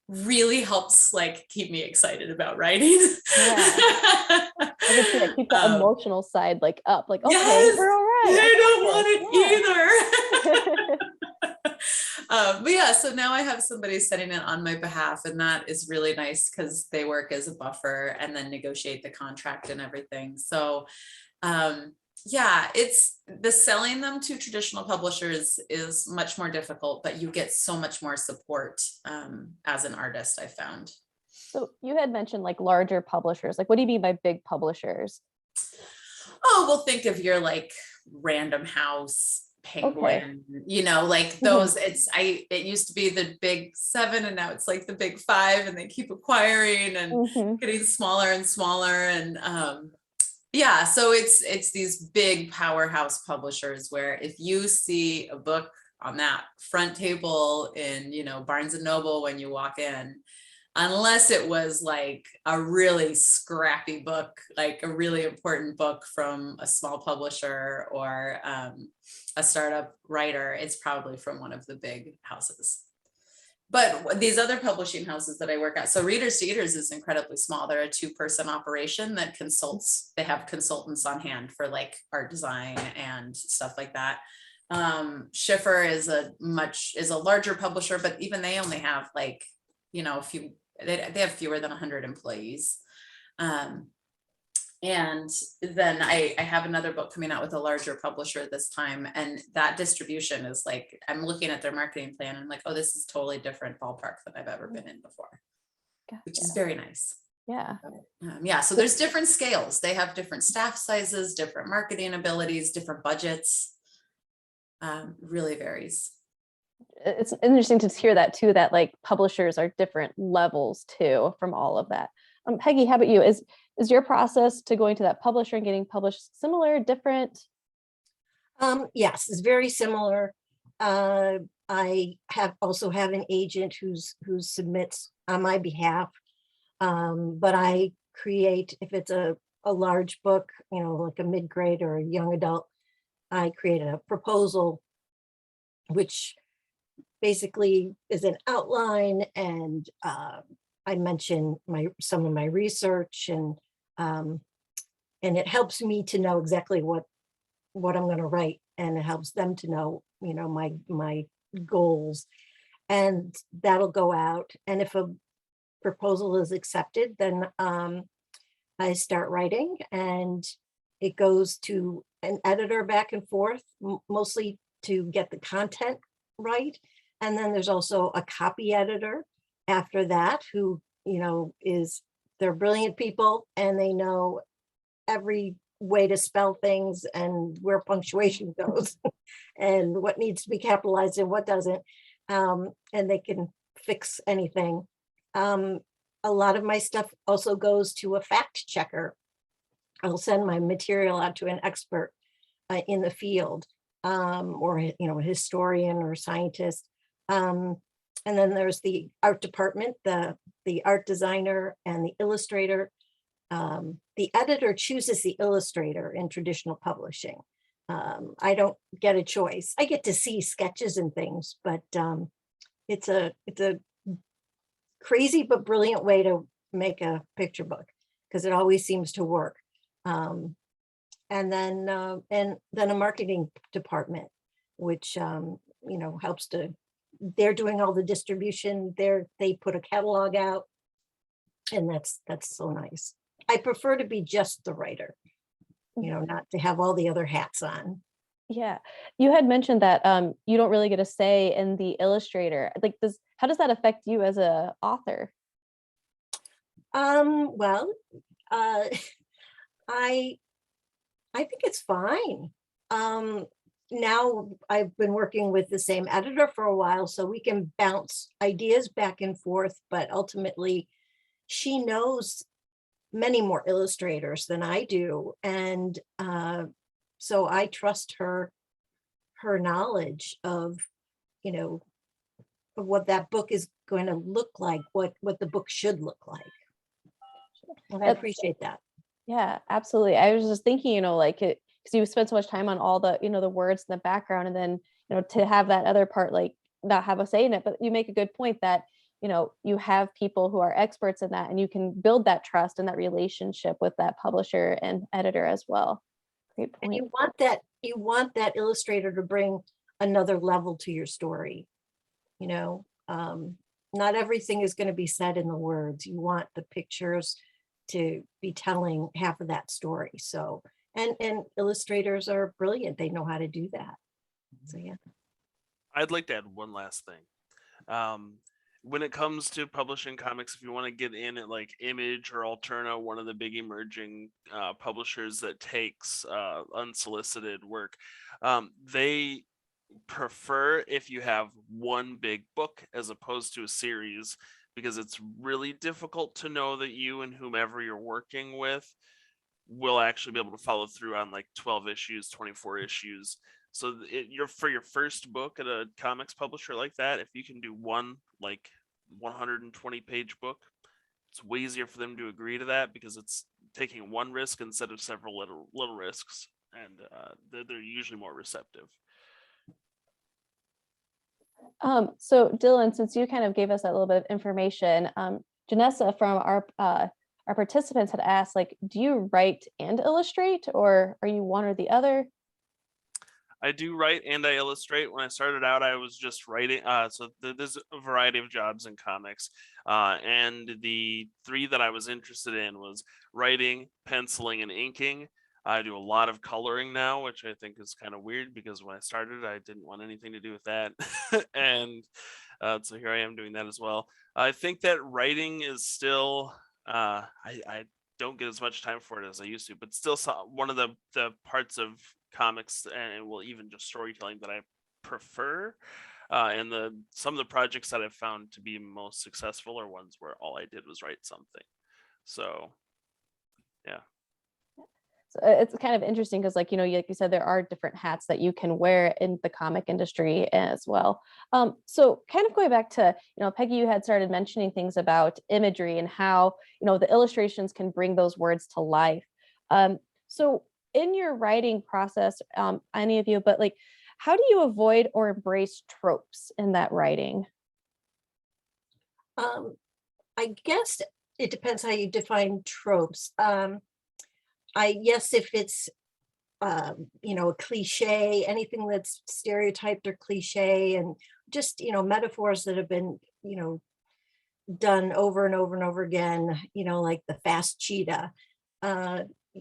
Speaker 3: really helps like keep me excited about writing.
Speaker 1: Yeah. I can see that, keep the emotional side like up, like, okay,
Speaker 3: yes,
Speaker 1: we're all right.
Speaker 3: I don't want it either. But yeah, so now I have somebody setting it on my behalf, and that is really nice because they work as a buffer and then negotiate the contract and everything. So yeah, it's the selling them to traditional publishers is much more difficult, but you get so much more support as an artist, I found.
Speaker 1: So you had mentioned like larger publishers. Like, what do you mean by big publishers?
Speaker 3: Oh, well, think of your like Random House, Penguin, you know, like those. It used to be the big 7 and now it's like the big 5, and they keep acquiring and getting smaller and smaller. And yeah, so it's these big powerhouse publishers where if you see a book on that front table in, you know, Barnes and Noble when you walk in, unless it was like a really scrappy book, like a really important book from a small publisher or a startup writer, it's probably from one of the big houses. But these other publishing houses that I work at, so Readers to Eaters is incredibly small. They're a 2-person operation that consults. They have consultants on hand for like art design and stuff like that. Schiffer is a larger publisher, but even they only have like, you know, they have fewer than 100 employees. And then I have another book coming out with a larger publisher this time. And that distribution is like, I'm looking at their marketing plan and I'm like, oh, this is totally different ballpark than I've ever been in before, which is very nice.
Speaker 1: Yeah.
Speaker 3: Yeah. So there's different scales. They have different staff sizes, different marketing abilities, different budgets. Really varies.
Speaker 1: It's interesting to hear that too, that like publishers are different levels too from all of that. Peggy, how about you? Is your process to going to that publisher and getting published similar, different?
Speaker 2: Yes, it's very similar. I also have an agent who submits on my behalf, but I create, if it's a large book, you know, like a mid-grade or a young adult, I create a proposal, which basically is an outline, and I mention some of my research, and it helps me to know exactly what I'm going to write, and it helps them to know, you know, my goals, and that'll go out. And if a proposal is accepted, then I start writing, and it goes to an editor back and forth, mostly to get the content right. And then there's also a copy editor after that who, you know, they're brilliant people, and they know every way to spell things and where punctuation goes and what needs to be capitalized and what doesn't. And they can fix anything. A lot of my stuff also goes to a fact checker. I'll send my material out to an expert in the field, or, you know, a historian or scientist, And then there's the art department, the art designer and the illustrator. The editor chooses the illustrator in traditional publishing. I don't get a choice. I get to see sketches and things, but it's a crazy but brilliant way to make a picture book, because it always seems to work. And then a marketing department, which helps to. They're doing all the distribution. They put a catalog out, and that's so nice. I prefer to be just the writer, not to have all the other hats on.
Speaker 1: Yeah, you had mentioned that you don't really get a say in the illustrator. Like, how does that affect you as an author?
Speaker 2: Well, I think it's fine. Now I've been working with the same editor for a while, so we can bounce ideas back and forth, but ultimately she knows many more illustrators than I do. And so I trust her knowledge of, of what that book is going to look like, what the book should look like. And I appreciate that.
Speaker 1: Yeah, absolutely. I was just thinking, like it, because you spend so much time on all the, the words in the background, and then, to have that other part, like not have a say in it. But you make a good point that, you have people who are experts in that, and you can build that trust and that relationship with that publisher and editor as well. Great point.
Speaker 2: And you want that illustrator to bring another level to your story. Not everything is going to be said in the words. You want the pictures to be telling half of that story. So, and illustrators are brilliant. They know how to do that. So, yeah.
Speaker 4: I'd like to add one last thing. When it comes to publishing comics, if you want to get in at like Image or Alterna, one of the big emerging publishers that takes unsolicited work, they prefer if you have one big book as opposed to a series, because it's really difficult to know that you and whomever you're working with will actually be able to follow through on like 12 issues, 24 issues. So you're for your first book at a comics publisher like that, if you can do one like 120 page book, it's way easier for them to agree to that, because it's taking one risk instead of several little risks, and they're usually more receptive.
Speaker 1: So Dylan, since you kind of gave us that little bit of information, Janessa from our participants had asked, like, do you write and illustrate, or are you one or the other?
Speaker 4: I do write and I illustrate. When I started out, I was just writing. So there's a variety of jobs in comics. And the three that I was interested in was writing, penciling, and inking. I do a lot of coloring now, which I think is kind of weird, because when I started, I didn't want anything to do with that. And so here I am doing that as well. I think that writing is still, I don't get as much time for it as I used to, but still one of the parts of comics, and well, even just storytelling, that I prefer. And some of the projects that I've found to be most successful are ones where all I did was write something. So, yeah.
Speaker 1: So it's kind of interesting because, like, like you said, there are different hats that you can wear in the comic industry as well. So kind of going back to, Peggy, you had started mentioning things about imagery and how, the illustrations can bring those words to life. So in your writing process, any of you, but like, how do you avoid or embrace tropes in that writing?
Speaker 2: I guess it depends how you define tropes. Yes, if it's, a cliche, anything that's stereotyped or cliche, and just, metaphors that have been, done over and over and over again, like the fast cheetah.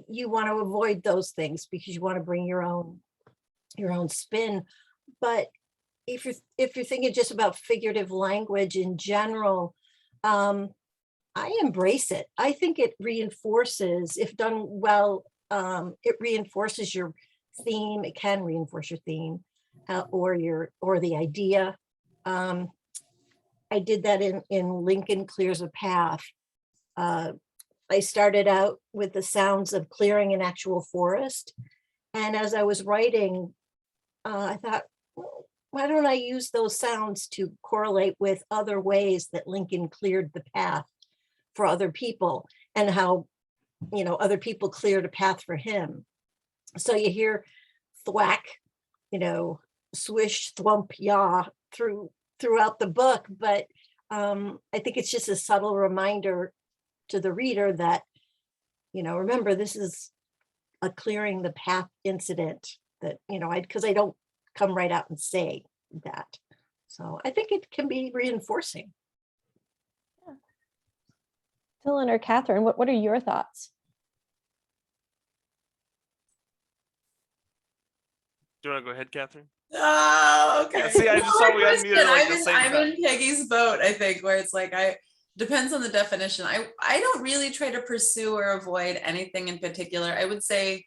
Speaker 2: You want to avoid those things because you want to bring your own spin. But if you're thinking just about figurative language in general, I embrace it. I think it reinforces, if done well, it reinforces your theme. It can reinforce your theme or the idea. I did that in Lincoln Clears a Path. I started out with the sounds of clearing an actual forest. And as I was writing, I thought, don't I use those sounds to correlate with other ways that Lincoln cleared the path for other people, and how, other people cleared a path for him. So you hear thwack, swish, thwump, yaw throughout the book, but I think it's just a subtle reminder to the reader that, remember, this is a clearing the path incident that, because I don't come right out and say that. So I think it can be reinforcing.
Speaker 1: Dylan or Catherine, what are your thoughts?
Speaker 4: Do you want to go ahead, Catherine?
Speaker 3: Oh, okay.
Speaker 4: See, I just saw we unmuted her like the same
Speaker 3: I'm
Speaker 4: time.
Speaker 3: in Peggy's boat, I think, where it's like, depends on the definition. I don't really try to pursue or avoid anything in particular. I would say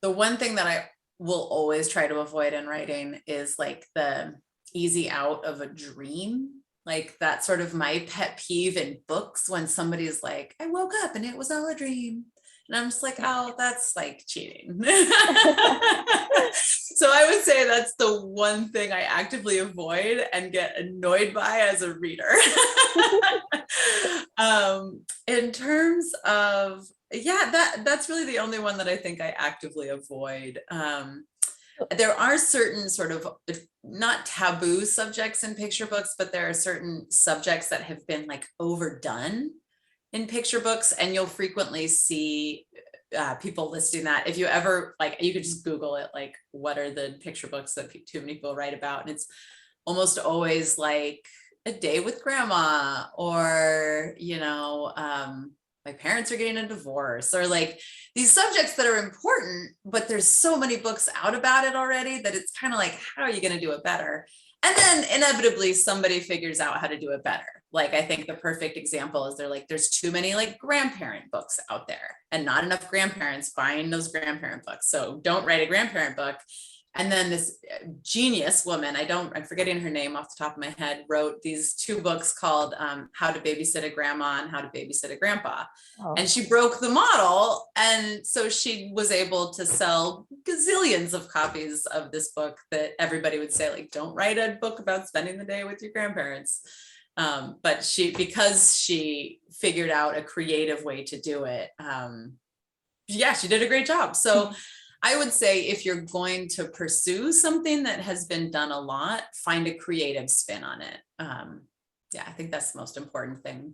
Speaker 3: the one thing that I will always try to avoid in writing is like the easy out of a dream. Like that's sort of my pet peeve in books, when somebody's like, I woke up and it was all a dream. And I'm just like, oh, that's like cheating. So I would say that's the one thing I actively avoid and get annoyed by as a reader. In terms of, that's really the only one that I think I actively avoid. There are certain sort of not taboo subjects in picture books, but there are certain subjects that have been like overdone in picture books, and you'll frequently see people listing that. If you ever, like, you could just Google it, like, what are the picture books that too many people write about? And it's almost always like A Day with Grandma, or, my parents are getting a divorce, or like these subjects that are important, but there's so many books out about it already that it's kind of like, how are you going to do it better? And then inevitably somebody figures out how to do it better. Like, I think the perfect example is there's too many like grandparent books out there and not enough grandparents buying those grandparent books. So don't write a grandparent book. And then this genius woman, I'm forgetting her name off the top of my head, wrote these 2 books called How to Babysit a Grandma and How to Babysit a Grandpa. Oh. And she broke the model. And so she was able to sell gazillions of copies of this book that everybody would say, like, don't write a book about spending the day with your grandparents. But because she figured out a creative way to do it, she did a great job. So I would say if you're going to pursue something that has been done a lot, find a creative spin on it. I think that's the most important thing.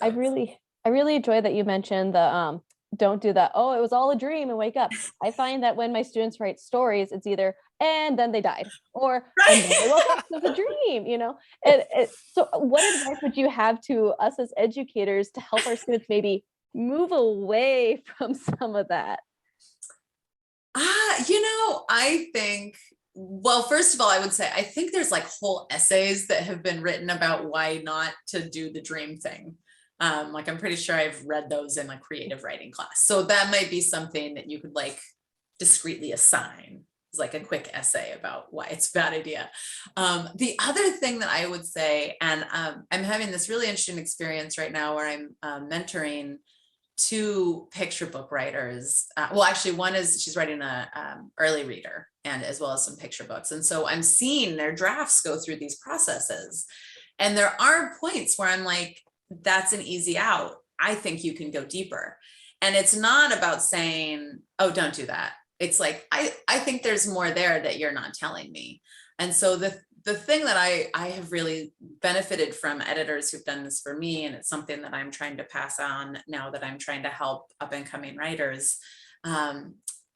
Speaker 3: I
Speaker 1: really enjoy that you mentioned the don't do that. Oh, it was all a dream and wake up. I find that when my students write stories, it's either and then they died, or and then they woke up, it was a dream, So what advice would you have to us as educators to help our students maybe move away from some of that?
Speaker 3: I think, well, first of all, I would say, I think there's like whole essays that have been written about why not to do the dream thing. Like, I'm pretty sure I've read those in a creative writing class. So that might be something that you could like discreetly assign. It's like a quick essay about why it's a bad idea. The other thing that I would say, and I'm having this really interesting experience right now where I'm mentoring 2 picture book writers. Well, actually, one is she's writing a early reader, and as well as some picture books. And so I'm seeing their drafts go through these processes. And there are points where I'm like, that's an easy out. I think you can go deeper. And it's not about saying, oh, don't do that. It's like, I think there's more there that you're not telling me. And so the thing that I have really benefited from editors who've done this for me, and it's something that I'm trying to pass on now that I'm trying to help up and coming writers,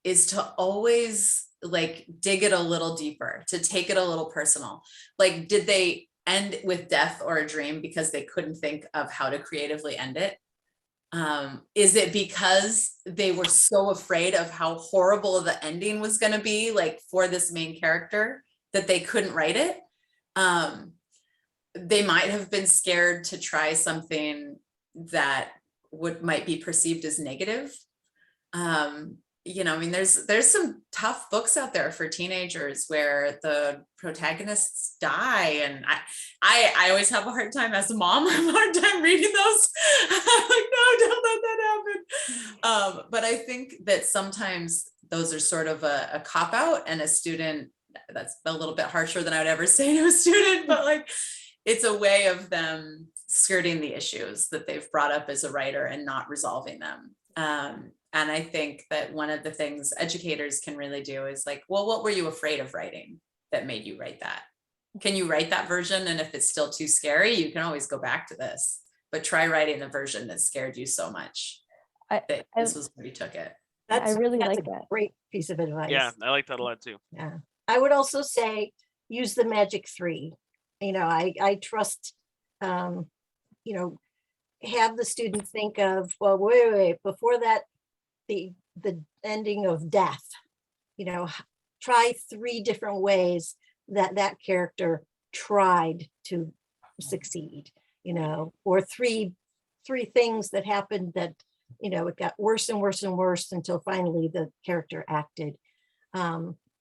Speaker 3: is to always like dig it a little deeper, to take it a little personal. Like, did they end with death or a dream because they couldn't think of how to creatively end it? Is it because they were so afraid of how horrible the ending was going to be, like, for this main character, that they couldn't write it? They might have been scared to try something that might be perceived as negative. There's some tough books out there for teenagers where the protagonists die, and I always have a hard time as a mom. I have a hard time reading those. I'm like, no, don't let that happen. But I think that sometimes those are sort of a cop out, and a student that's a little bit harsher than I would ever say to a student, but like, it's a way of them skirting the issues that they've brought up as a writer and not resolving them. And I think that one of the things educators can really do is like, well, what were you afraid of writing that made you write that? Can you write that version? And if it's still too scary, you can always go back to this, but try writing the version that scared you so much that this was where you took it.
Speaker 1: I really
Speaker 2: that's
Speaker 1: like
Speaker 2: a
Speaker 1: that.
Speaker 2: great piece of advice.
Speaker 4: Yeah, I like that a lot too.
Speaker 2: Yeah. I would also say use the magic 3. You know, I trust, you know, have the student think of, well, wait, before that, the ending of death, you know, try 3 different ways that character tried to succeed, you know, or three things that happened that, you know, it got worse and worse and worse until finally the character acted.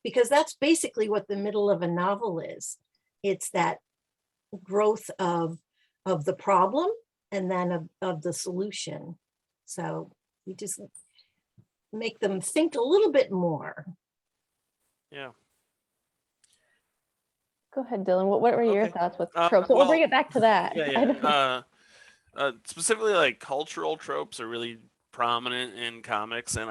Speaker 2: Because that's basically what the middle of a novel is. It's that growth of the problem and then of the solution. So we just make them think a little bit more.
Speaker 4: Yeah.
Speaker 1: Go ahead, Dylan. What were your
Speaker 4: Okay.
Speaker 1: thoughts with tropes? But we'll bring it back to that.
Speaker 4: Yeah. Specifically, like cultural tropes are really prominent in comics, and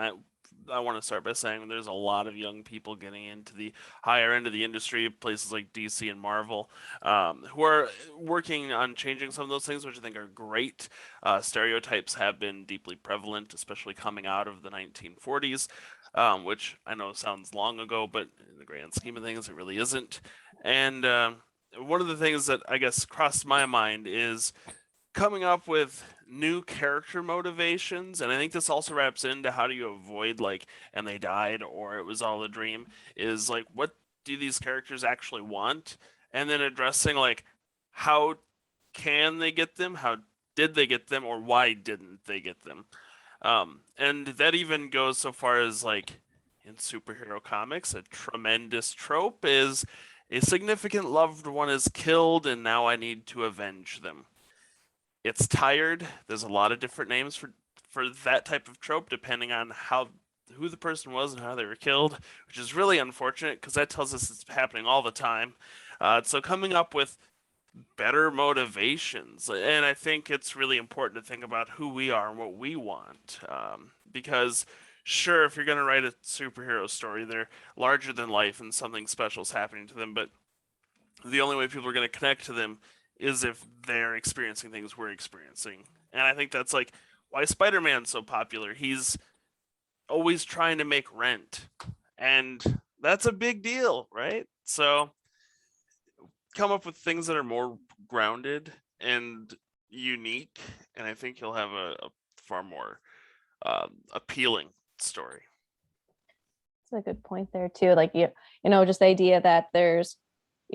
Speaker 4: I want to start by saying there's a lot of young people getting into the higher end of the industry, places like DC and Marvel, who are working on changing some of those things, which I think are great. Stereotypes have been deeply prevalent, especially coming out of the 1940s, which I know sounds long ago, but in the grand scheme of things, it really isn't. And one of the things that I guess crossed my mind is coming up with new character motivations, and I think this also wraps into how do you avoid like and they died or it was all a dream, is like what do these characters actually want, and then addressing like how can they get them, how did they get them, or why didn't they get them. And that even goes so far as like in superhero comics, a tremendous trope is a significant loved one is killed and now I need to avenge them. It's tired. There's a lot of different names for that type of trope, depending on who the person was and how they were killed, which is really unfortunate because that tells us it's happening all the time. So coming up with better motivations, and I think it's really important to think about who we are and what we want, because sure, if you're going to write a superhero story, they're larger than life and something special is happening to them, but the only way people are going to connect to them is if they're experiencing things we're experiencing. And I think that's like why Spider-Man's so popular. He's always trying to make rent, and that's a big deal, right? So come up with things that are more grounded and unique, and I think you'll have a far more appealing story.
Speaker 1: That's a good point there too. Like you know, just the idea that there's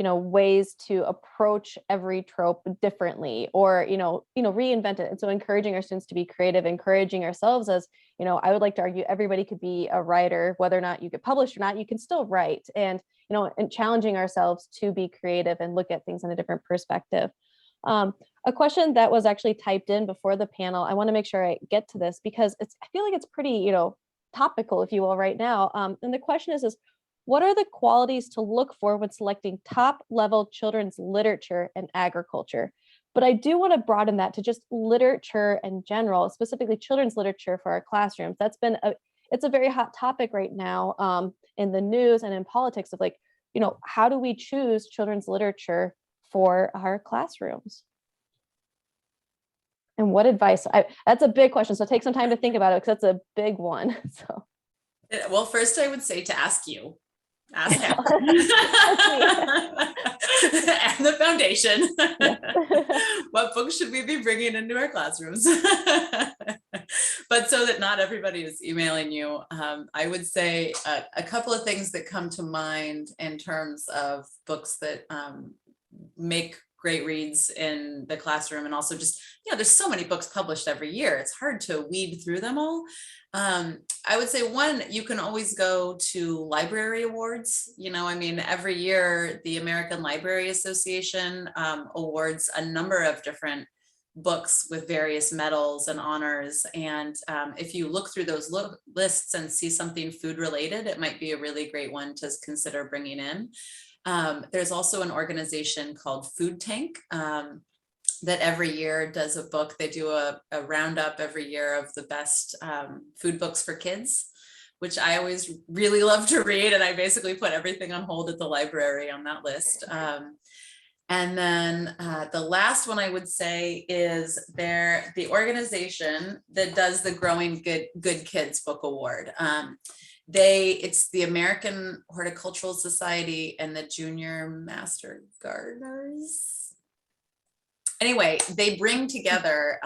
Speaker 1: ways to approach every trope differently, or reinvent it. And so encouraging our students to be creative, encouraging ourselves as I would like to argue everybody could be a writer, whether or not you get published or not, you can still write, and and challenging ourselves to be creative and look at things in a different perspective. A question that was actually typed in before the panel, I want to make sure I get to this because I feel like it's pretty topical, if you will, right now. And the question is what are the qualities to look for when selecting top level children's literature and agriculture? But I do want to broaden that to just literature in general, specifically children's literature for our classrooms. It's a very hot topic right now in the news and in politics of how do we choose children's literature for our classrooms? And what advice? That's a big question. So take some time to think about it because that's a big one. So,
Speaker 3: well, first I would say to ask you. Ask him. And the foundation. What books should we be bringing into our classrooms? But so that not everybody is emailing you, I would say a couple of things that come to mind in terms of books that make great reads in the classroom, and also just there's so many books published every year, it's hard to weed through them all. I would say one, you can always go to library awards. Every year the American Library Association awards a number of different books with various medals and honors. And if you look through those lists and see something food related, it might be a really great one to consider bringing in. There's also an organization called Food Tank that every year does a book. They do a roundup every year of the best food books for kids, which I always really love to read. And I basically put everything on hold at the library on that list. And then the last one I would say is the organization that does the Growing Good Kids Book Award. It's the American Horticultural Society and the Junior Master Gardeners. Anyway, they bring together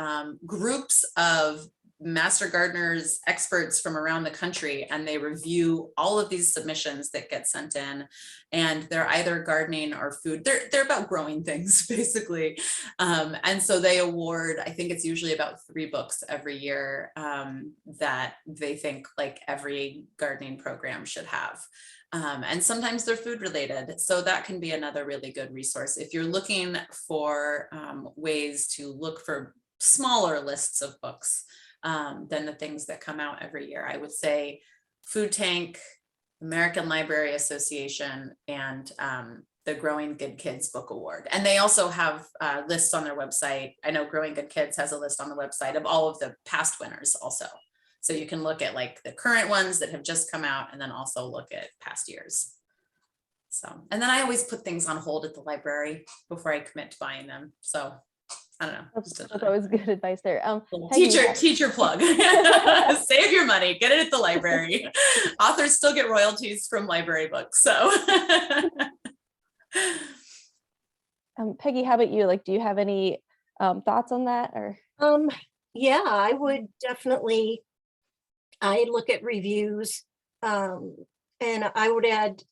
Speaker 3: groups of master gardeners, experts from around the country, and they review all of these submissions that get sent in, and they're either gardening or food. They're about growing things basically. And so they award, I think it's usually about 3 books every year that they think like every gardening program should have. And sometimes they're food related. So that can be another really good resource. If you're looking for ways to look for smaller lists of books than the things that come out every year, I would say Food Tank, American Library Association, and the Growing Good Kids Book Award. And they also have lists on their website. I know Growing Good Kids has a list on the website of all of the past winners also. So you can look at like the current ones that have just come out and then also look at past years. So, and then I always put things on hold at the library before I commit to buying them. So I don't know.
Speaker 1: That's always good advice there. Peggy,
Speaker 3: Teacher plug. Save your money, get it at the library. Authors still get royalties from library books. So
Speaker 1: Peggy, how about you? Like, do you have any thoughts on that? Or
Speaker 2: Yeah, I would definitely, I look at reviews, and I would add,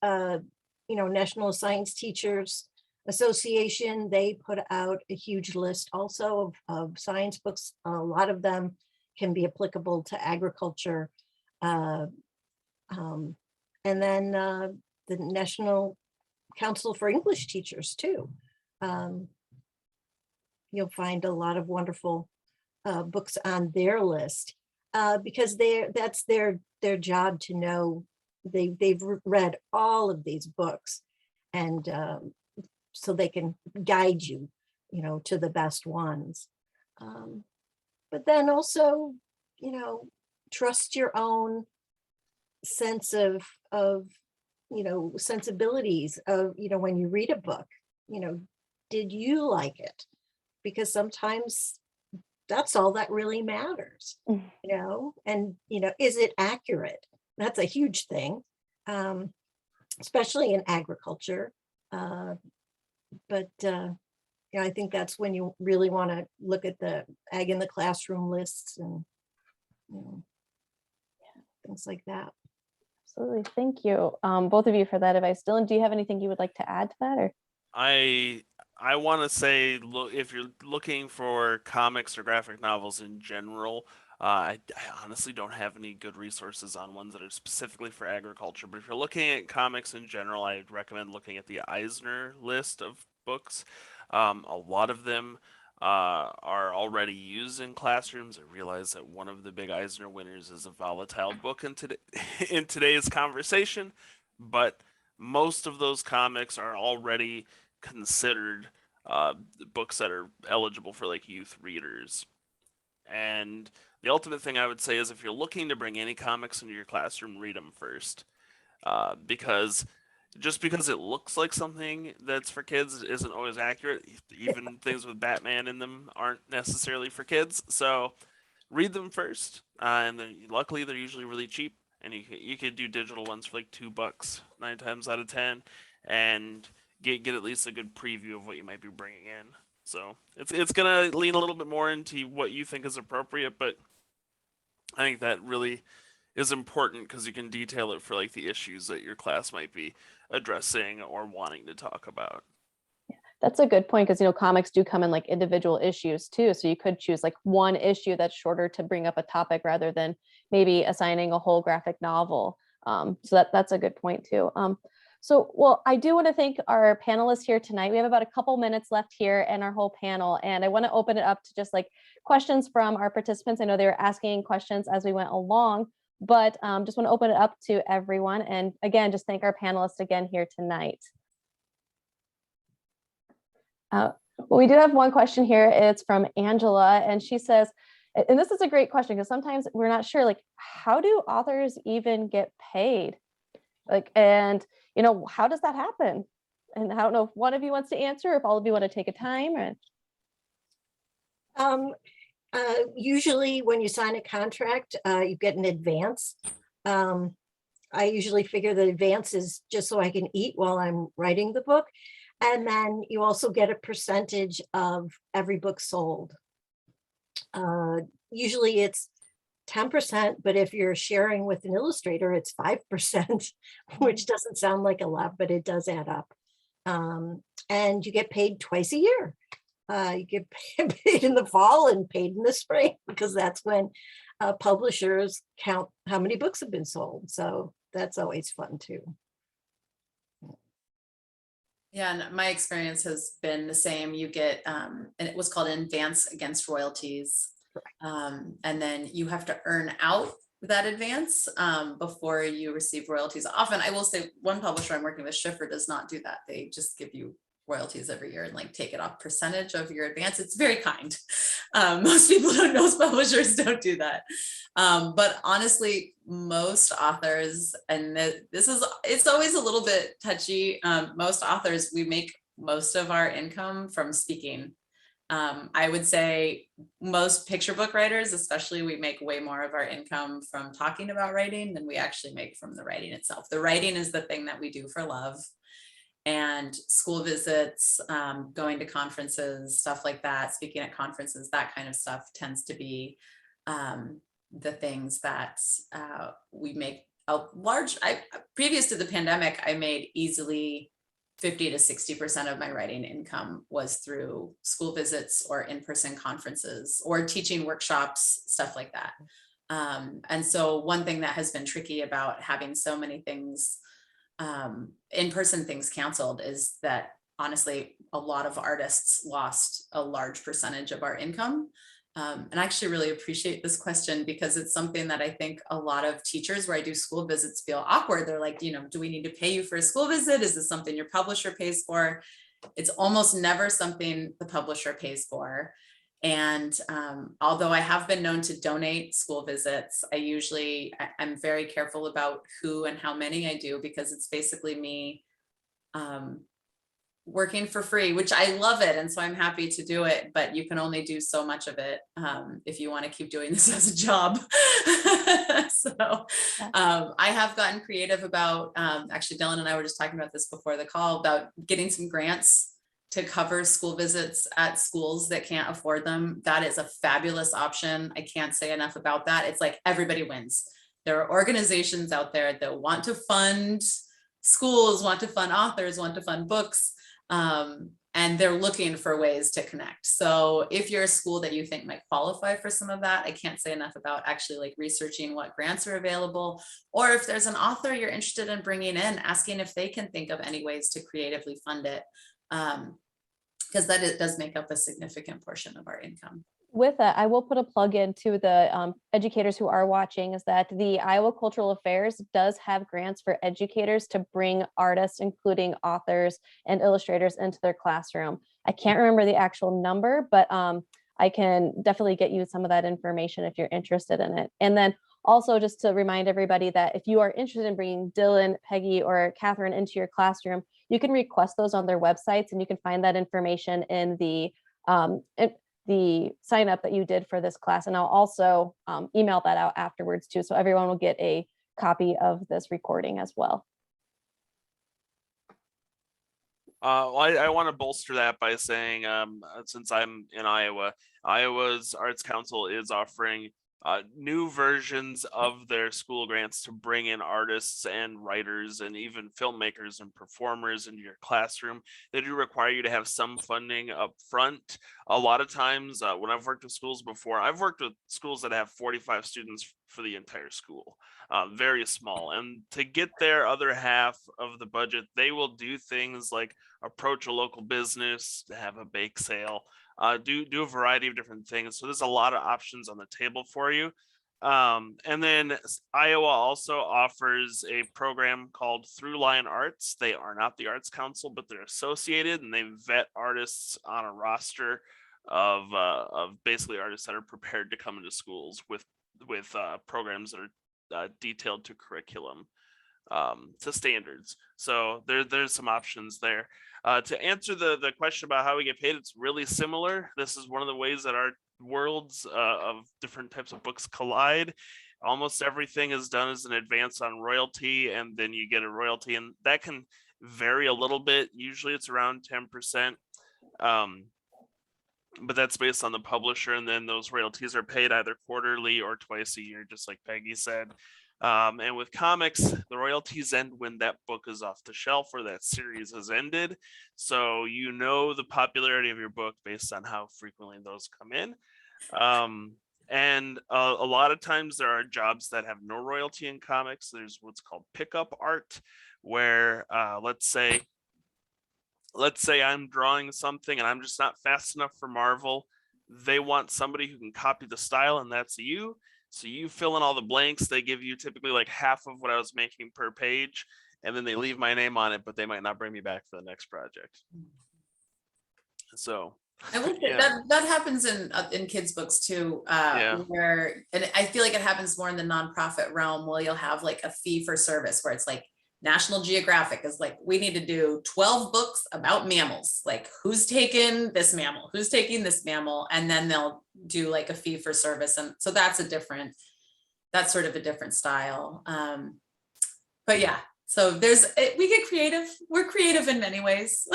Speaker 2: National Science Teachers Association. They put out a huge list also of science books. A lot of them can be applicable to agriculture. And then the National Council for English Teachers too. You'll find a lot of wonderful books on their list because that's their job to know. They've read all of these books, and so they can guide you, to the best ones. But then also, trust your own sense of sensibilities of, when you read a book, did you like it? Because sometimes that's all that really matters, and, is it accurate? That's a huge thing, especially in agriculture. But I think that's when you really want to look at the Ag in the Classroom lists and things like that.
Speaker 1: absolutely, thank you, both of you, for that advice. Dylan, do you have anything you would like to add to that? Or
Speaker 4: I want to say, look, if you're looking for comics or graphic novels in general, I honestly don't have any good resources on ones that are specifically for agriculture. But if you're looking at comics in general, I'd recommend looking at the Eisner list of books. A lot of them are already used in classrooms. I realize that one of the big Eisner winners is a volatile book in today's conversation, but most of those comics are already considered books that are eligible for like youth readers. And the ultimate thing I would say is if you're looking to bring any comics into your classroom, read them first. Because just because it looks like something that's for kids isn't always accurate. Even things with Batman in them aren't necessarily for kids. So read them first. And then luckily they're usually really cheap. And you could do digital ones for like $2 9 times out of 10 and get at least a good preview of what you might be bringing in. So it's gonna lean a little bit more into what you think is appropriate, but I think that really is important because you can detail it for like the issues that your class might be addressing or wanting to talk about.
Speaker 1: that's a good point, because comics do come in like individual issues too, so you could choose like one issue that's shorter to bring up a topic rather than maybe assigning a whole graphic novel. So that's a good point too. So, well, I do want to thank our panelists here tonight. We have about a couple minutes left here in our whole panel, and I want to open it up to just like questions from our participants. I know they were asking questions as we went along, but just want to open it up to everyone. And again, just thank our panelists again here tonight. Well, we do have one question here. It's from Angela, and she says, and this is a great question because sometimes we're not sure, like, how do authors even get paid? Like, and you know, how does that happen? And I don't know if one of you wants to answer, or if all of you want to take a time. Or...
Speaker 2: Usually when you sign a contract, you get an advance. I usually figure the advance is just so I can eat while I'm writing the book. And then you also get a percentage of every book sold. Usually it's 10%, but if you're sharing with an illustrator, it's 5%, which doesn't sound like a lot, but it does add up. And you get paid twice a year. You get paid in the fall and paid in the spring, because that's when publishers count how many books have been sold. So that's always fun too.
Speaker 3: Yeah, and my experience has been the same. You get, and it was called an advance against royalties. And then you have to earn out that advance before you receive royalties. Often, I will say, one publisher I'm working with, Schiffer, does not do that. They just give you royalties every year and like take it off percentage of your advance. It's very kind. Most people don't know, publishers don't do that. But honestly, most authors, and it's always a little bit touchy. Most authors, we make most of our income from speaking. I would say most picture book writers, especially, we make way more of our income from talking about writing than we actually make from the writing itself. The writing is the thing that we do for love. And school visits, going to conferences, stuff like that, speaking at conferences, that kind of stuff tends to be the things that we make a large. Previous to the pandemic, I made easily 50 to 60% of my writing income was through school visits or in-person conferences or teaching workshops, stuff like that. And so one thing that has been tricky about having so many things, in-person things canceled, is that honestly, a lot of artists lost a large percentage of our income. And I actually really appreciate this question, because it's something that I think a lot of teachers where I do school visits feel awkward. They're like, you know, do we need to pay you for a school visit? Is this something your publisher pays for? It's almost never something the publisher pays for. And although I have been known to donate school visits, I'm very careful about who and how many I do, because it's basically me working for free, which I love it. And so I'm happy to do it, but you can only do so much of it if you want to keep doing this as a job. So I have gotten creative about, actually, Dylan and I were just talking about this before the call, about getting some grants to cover school visits at schools that can't afford them. That is a fabulous option. I can't say enough about that. It's like everybody wins. There are organizations out there that want to fund schools, want to fund authors, want to fund books, and they're looking for ways to connect. So if you're a school that you think might qualify for some of that, I can't say enough about actually like researching what grants are available, or if there's an author you're interested in bringing in, asking if they can think of any ways to creatively fund it. Because it does make up a significant portion of our income.
Speaker 1: With that, I will put a plug in to the educators who are watching, is that the Iowa Cultural Affairs does have grants for educators to bring artists, including authors and illustrators, into their classroom. I can't remember the actual number, but I can definitely get you some of that information if you're interested in it. And then also, just to remind everybody that if you are interested in bringing Dylan, Peggy, or Catherine into your classroom, you can request those on their websites, and you can find that information in the sign up that you did for this class. And I'll also email that out afterwards too, so everyone will get a copy of this recording as well.
Speaker 4: Well, I want to bolster that by saying, since I'm in Iowa, Iowa's Arts Council is offering new versions of their school grants to bring in artists and writers and even filmmakers and performers into your classroom. They do require you to have some funding up front, a lot of times when I've worked with schools before, I've worked with schools that have 45 students for the entire school, very small. And to get their other half of the budget, they will do things like approach a local business, have a bake sale, do a variety of different things. So there's a lot of options on the table for you. And then Iowa also offers a program called Throughline Arts. They are not the Arts Council, but they're associated, and they vet artists on a roster of basically artists that are prepared to come into schools with programs that are detailed to curriculum, to standards. So there's some options there. To answer the question about how we get paid, it's really similar. This is one of the ways that our worlds of different types of books collide. Almost everything is done as an advance on royalty, and then you get a royalty, and that can vary a little bit. Usually it's around 10%, but that's based on the publisher, and then those royalties are paid either quarterly or twice a year, just like Peggy said. And with comics, the royalties end when that book is off the shelf or that series has ended. So you know the popularity of your book based on how frequently those come in. And a lot of times there are jobs that have no royalty in comics. There's what's called pickup art, where let's say I'm drawing something and I'm just not fast enough for Marvel. They want somebody who can copy the style, and that's you. So you fill in all the blanks. They give you typically like half of what I was making per page, and then they leave my name on it, but they might not bring me back for the next project. So
Speaker 3: I will say that happens in kids' books too, where, and I feel like it happens more in the nonprofit realm, where you'll have like a fee for service, where it's like National Geographic is like, we need to do 12 books about mammals. Like, who's taking this mammal? Who's taking this mammal? And then they'll do like a fee for service. And so that's sort of a different style. But yeah, so we get creative. We're creative in many ways.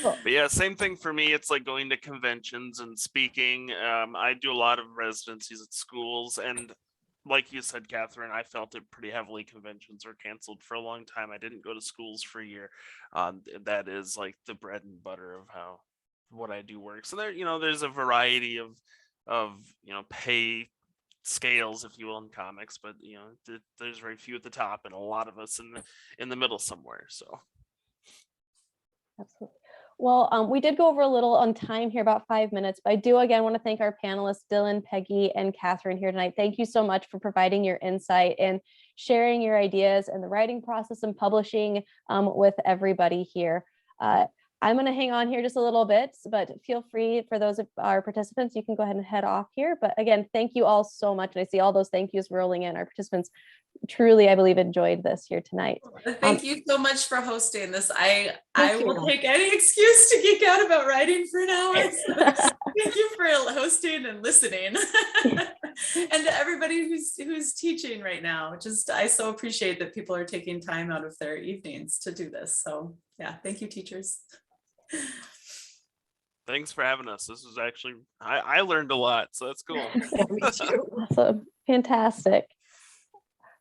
Speaker 4: But yeah, same thing for me. It's like going to conventions and speaking. I do a lot of residencies at schools, and like you said, Catherine, I felt it pretty heavily. Conventions were canceled for a long time. I didn't go to schools for a year. That is like the bread and butter of what I do work. So there's a variety of pay scales, if you will, in comics, but there's very few at the top and a lot of us in the middle somewhere. So
Speaker 1: absolutely. Well, we did go over a little on time here, about 5 minutes, but I do again want to thank our panelists, Dylan, Peggy, and Catherine here tonight. Thank you so much for providing your insight and sharing your ideas and the writing process and publishing with everybody here. I'm going to hang on here just a little bit, but feel free, for those of our participants, you can go ahead and head off here. But again, thank you all so much. And I see all those thank yous rolling in. Our participants truly, I believe, enjoyed this here tonight.
Speaker 3: Thank you so much for hosting this. I will take any excuse to geek out about writing for an hour. So thank you for hosting and listening. And to everybody who's teaching right now, I so appreciate that people are taking time out of their evenings to do this. So yeah, thank you, teachers.
Speaker 4: Thanks for having us. This was actually, I learned a lot, so that's cool.
Speaker 2: Yeah, me too.
Speaker 1: Awesome. Fantastic.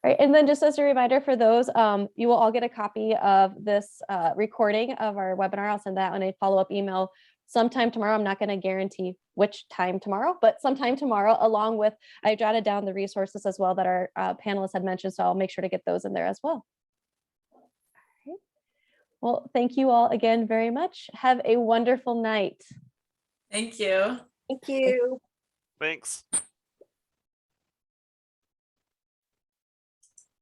Speaker 1: All right, and then just as a reminder for those, you will all get a copy of this recording of our webinar. I'll send that on a follow-up email sometime tomorrow. I'm not going to guarantee which time tomorrow, but sometime tomorrow, along with, I jotted down the resources as well that our panelists had mentioned, so I'll make sure to get those in there as well. Well, thank you all again very much. Have a wonderful night.
Speaker 3: Thank you.
Speaker 2: Thank you.
Speaker 4: Thanks.